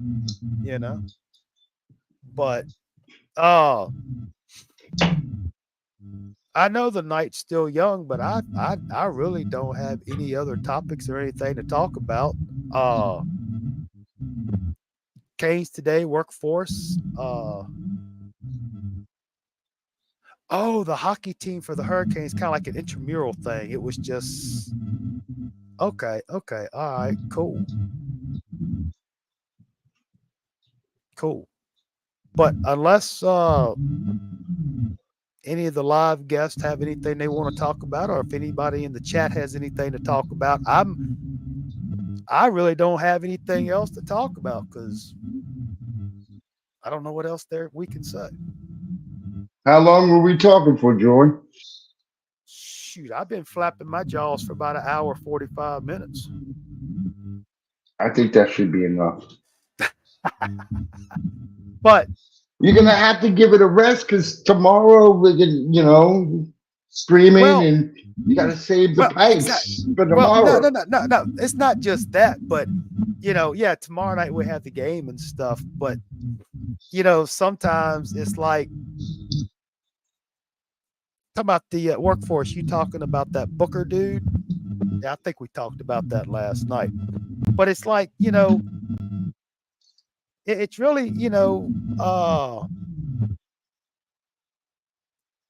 But I know the night's still young, but I really don't have any other topics or anything to talk about. Canes today, Workforce. The hockey team for the Hurricanes, kind of like an intramural thing. It was just okay. All right, cool. But unless any of the live guests have anything they want to talk about, or if anybody in the chat has anything to talk about, I really don't have anything else to talk about because I don't know what else we can say. How long were we talking for, Joy? shoot, I've been flapping my jaws for about an hour, 45 minutes. I think that should be enough. But You're gonna have to give it a rest because tomorrow we're gonna, screaming, well, and you gotta save the exactly. pipes for Well, no, no, tomorrow. no, no, no. It's not just that, but yeah, tomorrow night we have the game and stuff. But sometimes it's like talking about the workforce. You talking about that Booker dude? Yeah, I think we talked about that last night. But it's like it's really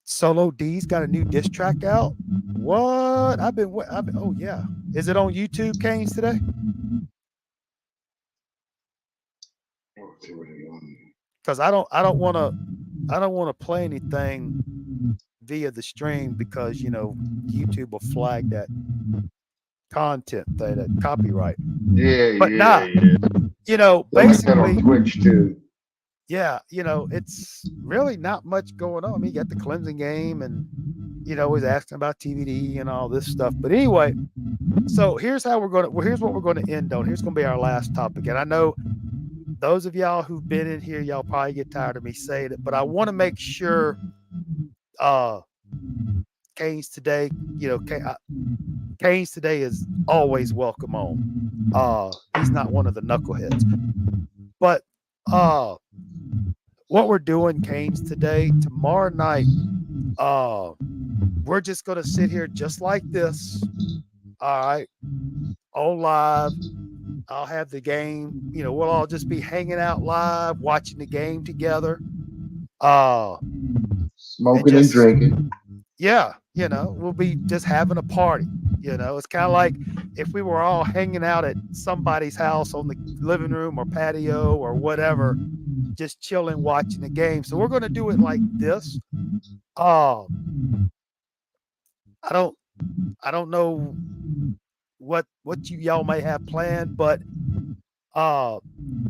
Solo D's got a new diss track out. What? I've been. Oh yeah. Is it on YouTube, Canes, today? Because I don't want to play anything via the stream because YouTube will flag that content thing, that copyright. Yeah, But yeah, yeah. Like that basically, on Twitch too. yeah, it's really not much going on. I mean, you got the Clemson game, and was asking about TVD and all this stuff. But anyway, so here's what we're going to end on. Here's going to be our last topic, and I know those of y'all who've been in here, y'all probably get tired of me saying it, but I want to make sure Canes today, Canes today is always welcome on. He's not one of the knuckleheads. But what we're doing, Canes, today, tomorrow night, we're just going to sit here just like this. All right. On live. I'll have the game. We'll all just be hanging out live, watching the game together. Smoking and drinking. Yeah, we'll be just having a party. It's kind of like if we were all hanging out at somebody's house on the living room or patio or whatever, just chilling, watching the game. So we're going to do it like this. I don't know what y'all may have planned, but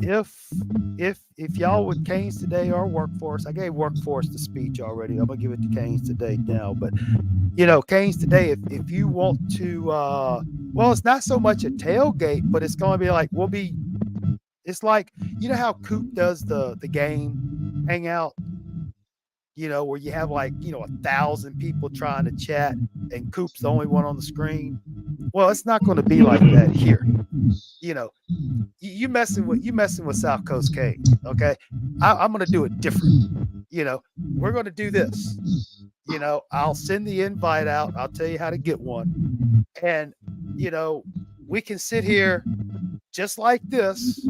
if y'all with Canes today or Workforce, I gave Workforce the speech already. I'm gonna give it to Canes today now, but Canes today, if you want to, well, it's not so much a tailgate, but it's gonna be like it's like how Coop does the game hangout, where you have like 1,000 people trying to chat and Coop's the only one on the screen. Well, it's not going to be like that here. You messing with South Coast K. Okay, I'm going to do it different. We're going to do this. I'll send the invite out. I'll tell you how to get one, and we can sit here just like this.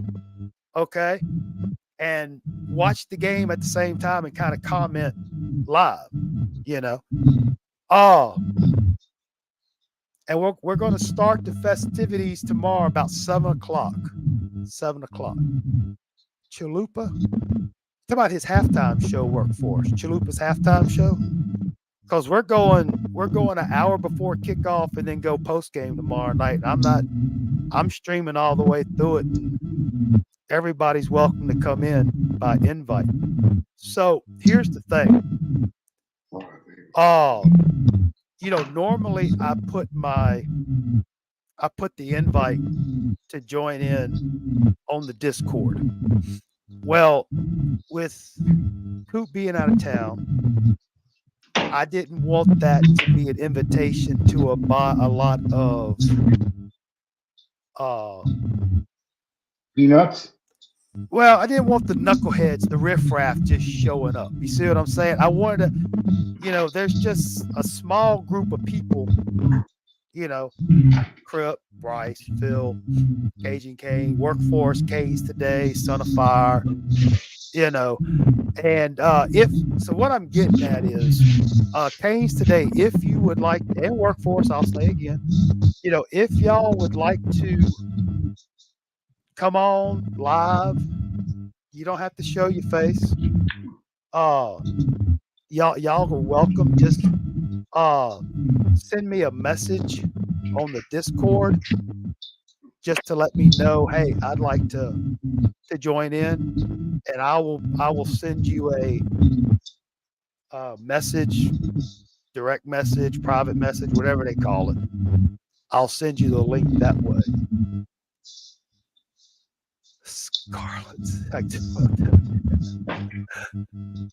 Okay. And watch the game at the same time and kind of comment live, and we're going to start the festivities tomorrow about 7 o'clock. 7 o'clock. Chalupa, talk about his halftime show. Workforce. Chalupa's halftime show, because we're going an hour before kickoff and then go post game tomorrow night. I'm streaming all the way through it. Everybody's welcome to come in by invite. So here's the thing. Normally I put the invite to join in on the Discord. Well, with Coop being out of town, I didn't want that to be an invitation to a lot of peanuts. Well, I didn't want the knuckleheads, the riffraff, just showing up. You see what I'm saying? I wanted to, there's just a small group of people, Crip, Bryce, Phil, Cajun Kane, Workforce, Canes today, Son of Fire, and so what I'm getting at is Canes today, if you would like, and Workforce, I'll say again, if y'all would like to come on live, you don't have to show your face. Y'all are welcome. Just send me a message on the Discord just to let me know, hey, I'd like to join in, and I will send you a message direct message, private message, whatever they call it. I'll send you the link that way. Scarlet's.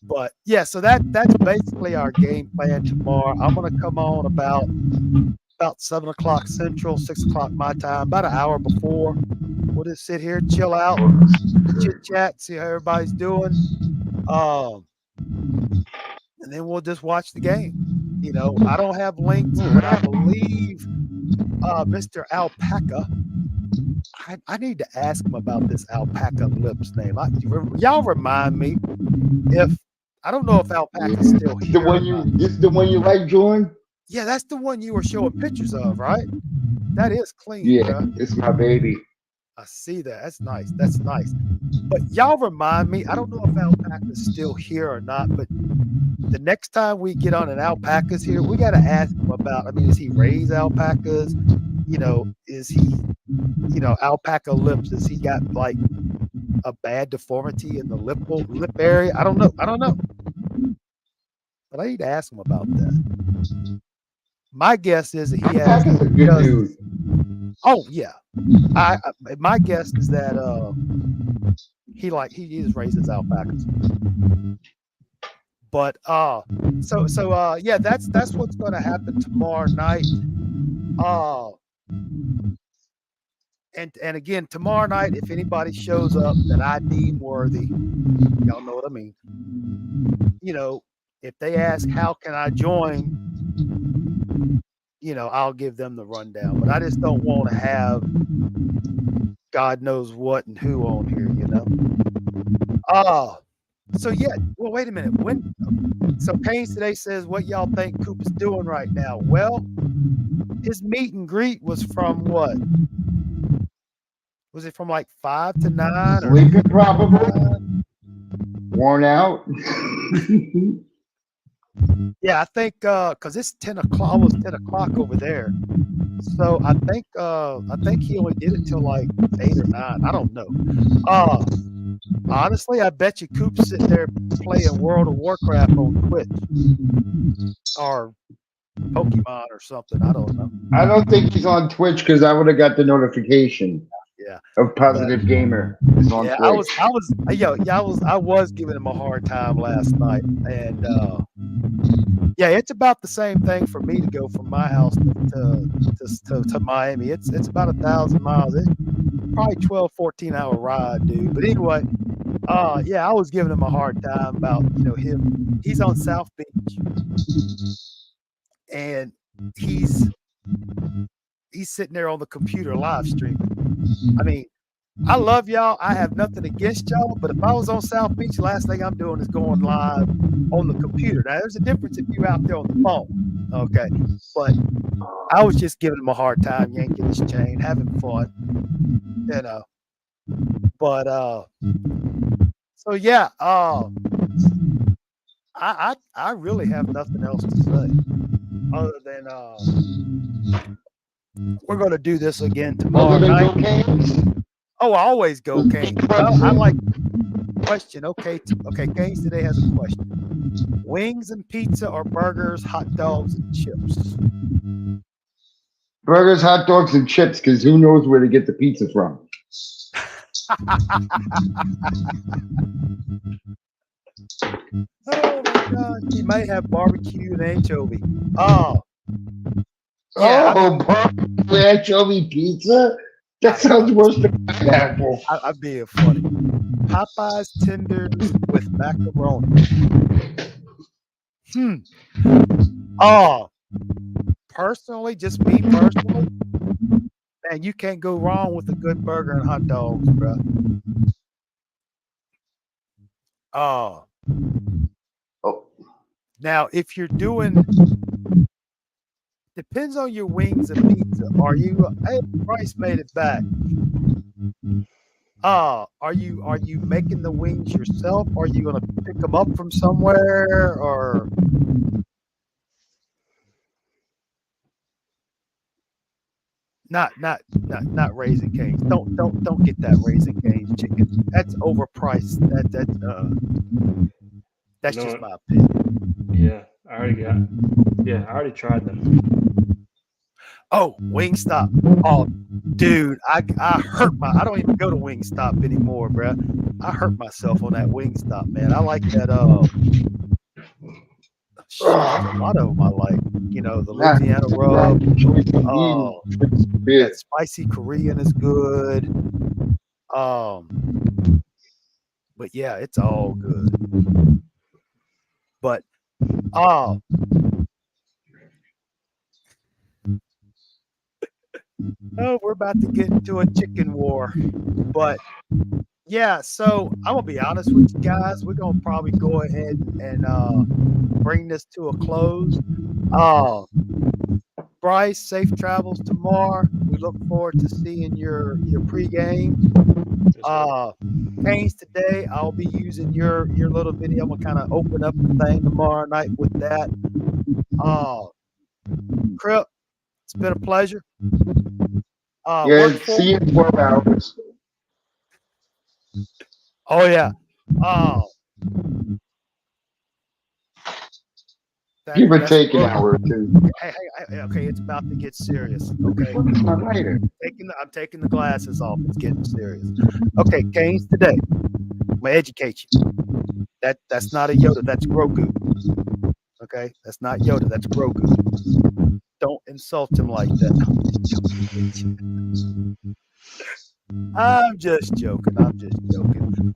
But yeah, so that's basically our game plan tomorrow. I'm gonna come on about 7 o'clock Central, 6 o'clock my time, about an hour before. We'll just sit here, chill out, chit chat, see how everybody's doing. And then we'll just watch the game. You know, I don't have links, but I believe Mr. Alpaca. I need to ask him about this Alpaca Lips name. Y'all remind me if I don't know if Alpaca's still here. This is the one you like, Jordan? Yeah, that's the one you were showing pictures of, right? That is clean, yeah, bro. It's my baby. I see that. That's nice. That's nice. But y'all remind me, I don't know if Alpaca's still here or not, but the next time we get on an Alpaca's here, we got to ask him about, I mean, does he raise alpacas? You know, is he, you know, Alpaca Lips, has he got like a bad deformity in the lip area? I don't know. But I need to ask him about that. My guess is that he has. Alpaca's a good dude. Oh yeah, my guess is that he just raises alpacas. But yeah, that's what's going to happen tomorrow night. And again, tomorrow night, if anybody shows up that I deem worthy, y'all know what I mean. You know, if they ask how can I join, you know, I'll give them the rundown. But I just don't want to have God knows what and who on here, you know. So yeah, well, wait a minute. So Keynes today says, what y'all think Coop is doing right now? Well, his meet and greet was from what? Was it from like 5 to 9? Sleeping probably. Worn out. Yeah, I think because it's 10 o'clock, almost 10 o'clock over there. So I think he only did it till like 8 or 9. I don't know. Honestly, I bet you Coop's sitting there playing World of Warcraft on Twitch or Pokemon or something. I don't know. I don't think he's on Twitch because I would have got the notification. Yeah. Of Positive Gamer is on Twitch. I was giving him a hard time last night, and yeah, it's about the same thing for me to go from my house to Miami. It's about 1,000 miles. It's probably 12, 14-hour ride, dude. But anyway, yeah, I was giving him a hard time about, you know, him. He's on South Beach, and he's sitting there on the computer live streaming. I mean, I love y'all. I have nothing against y'all, but if I was on South Beach, the last thing I'm doing is going live on the computer. Now, there's a difference if you're out there on the phone, okay? But I was just giving him a hard time, yanking his chain, having fun, you know. But so yeah, I really have nothing else to say other than we're going to do this again tomorrow night. Oh, I always go Keynes. I like question. Okay, Keynes today has a question. Wings and pizza or burgers, hot dogs and chips? Burgers, hot dogs, and chips, because who knows where to get the pizza from. Oh my God, he might have barbecue and anchovy. Yeah, barbecue anchovy pizza? That sounds worse than pineapple. I'm being funny. Popeye's tenders with macaroni. Personally, just me personally, man, you can't go wrong with a good burger and hot dogs, bro. Now, if you're doing, depends on your wings and pizza. Are you? Hey, Bryce made it back. Are you making the wings yourself? Are you gonna pick them up from somewhere, or? Not Raising Cane's. Don't get that Raising Cane's chicken. That's overpriced. That's just my opinion. Yeah, I already got. Yeah, I already tried them. Oh, Wingstop. Oh, dude, I hurt my. I don't even go to Wingstop anymore, bruh. I hurt myself on that Wingstop, man. I like that. Shit, there's a lot of them I like. You know, the Not, Louisiana not rub. the choice of eating Oh, bit. that spicy Korean is good. But yeah, it's all good. But oh, oh, we're about to get into a chicken war. But yeah, so I'm gonna be honest with you guys. We're gonna probably go ahead and bring this to a close. Uh, Bryce, safe travels tomorrow. We look forward to seeing your pregame. Yes, sir. Canes, today I'll be using your little video. I'm gonna kind of open up the thing tomorrow night with that. Crip, it's been a pleasure. Yeah, Work for. see you in 12 hours. Oh yeah. Oh, Give or that's take an look. hour or two. Hey, okay, it's about to get serious. Okay, What is my lighter? I'm taking the glasses off. It's getting serious. Okay, Canes, today I'm gonna educate you. That's not a Yoda. That's Grogu. Okay, that's not Yoda. That's Grogu. Don't insult him like that. I'm just joking. I'm just joking.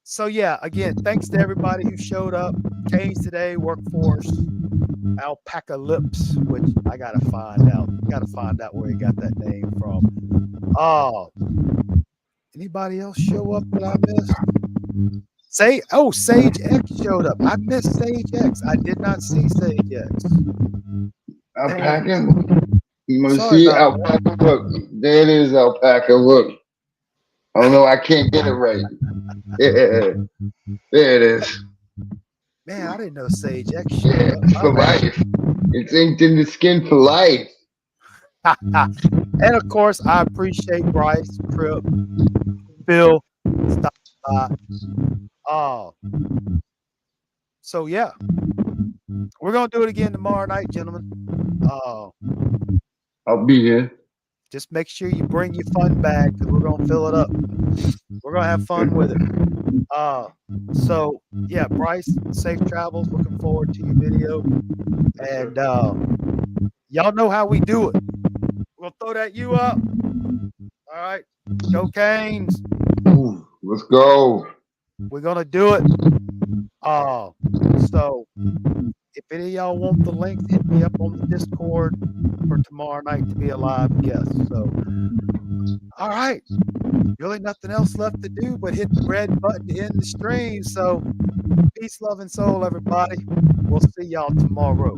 So yeah, again, thanks to everybody who showed up. Canes today, workforce, alpaca lips, which I gotta find out. Gotta find out where he got that name from. Anybody else show up that I missed? Sage X showed up. I missed Sage X. I did not see Sage X. Alpaca. You want to Sorry see about that. alpaca? Look, there it is, alpaca. Look. Oh no, I can't get it right. Yeah, there it is. Man, I didn't know Sage X showed Yeah, up. My for bad. life. It's inked in the skin for life. And of course, I appreciate Bryce, Crip, Bill, stop by. So yeah, we're gonna do it again tomorrow night, gentlemen. I'll be here. Just make sure you bring your fun bag because we're gonna fill it up. We're gonna have fun with it. So yeah, Bryce, safe travels. Looking forward to your video. And y'all know how we do it. We'll throw that you up. All right. Go Canes. Ooh, let's go. We're gonna do it. So if any of y'all want the links, hit me up on the Discord for tomorrow night to be a live guest. So all right. Really nothing else left to do but hit the red button to end the stream. So peace, love, and soul, everybody. We'll see y'all tomorrow.